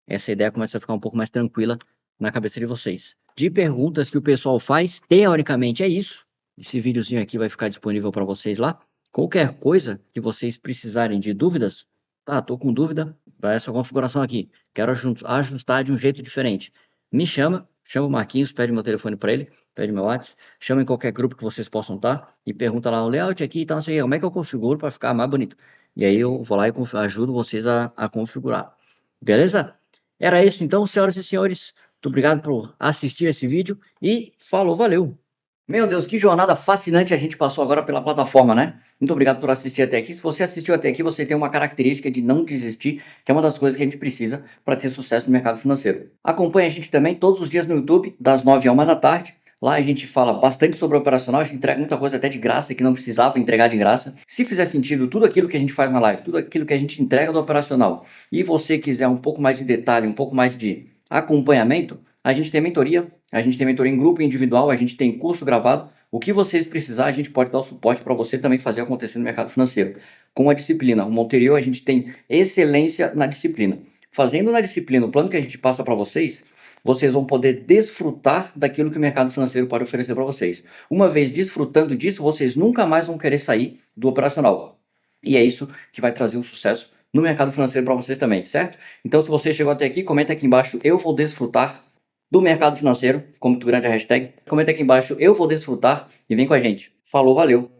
essa ideia começa a ficar um pouco mais tranquila na cabeça de vocês. De perguntas que o pessoal faz, teoricamente é isso. Esse videozinho aqui vai ficar disponível para vocês lá. Qualquer coisa que vocês precisarem de dúvidas, tá, tô com dúvida, vai essa configuração aqui. Quero ajustar de um jeito diferente. Me chama o Marquinhos, pede meu telefone para ele, pede meu WhatsApp, chama em qualquer grupo que vocês possam estar e pergunta lá o layout aqui e tal, não sei o quê, como é que eu configuro para ficar mais bonito. E aí eu vou lá e ajudo vocês a configurar. Beleza? Era isso então, senhoras e senhores. Muito obrigado por assistir esse vídeo e falou, valeu! Meu Deus, que jornada fascinante a gente passou agora pela plataforma, né? Muito obrigado por assistir até aqui. Se você assistiu até aqui, você tem uma característica de não desistir, que é uma das coisas que a gente precisa para ter sucesso no mercado financeiro. Acompanhe a gente também todos os dias no YouTube, das 9 à 1 da tarde. Lá a gente fala bastante sobre o operacional, a gente entrega muita coisa até de graça que não precisava entregar de graça. Se fizer sentido tudo aquilo que a gente faz na live, tudo aquilo que a gente entrega no operacional, e você quiser um pouco mais de detalhe, um pouco mais de acompanhamento, a gente tem mentoria, em grupo e individual, a gente tem curso gravado. O que vocês precisarem, a gente pode dar o suporte para você também fazer acontecer no mercado financeiro. Com a disciplina, o anterior, a gente tem excelência na disciplina. Fazendo na disciplina o plano que a gente passa para vocês, vocês vão poder desfrutar daquilo que o mercado financeiro pode oferecer para vocês. Uma vez desfrutando disso, vocês nunca mais vão querer sair do operacional. E é isso que vai trazer o sucesso no mercado financeiro para vocês também, certo? Então, se você chegou até aqui, comenta aqui embaixo, eu vou desfrutar do mercado financeiro, como muito grande a hashtag. Comenta aqui embaixo, eu vou desfrutar e vem com a gente. Falou, valeu!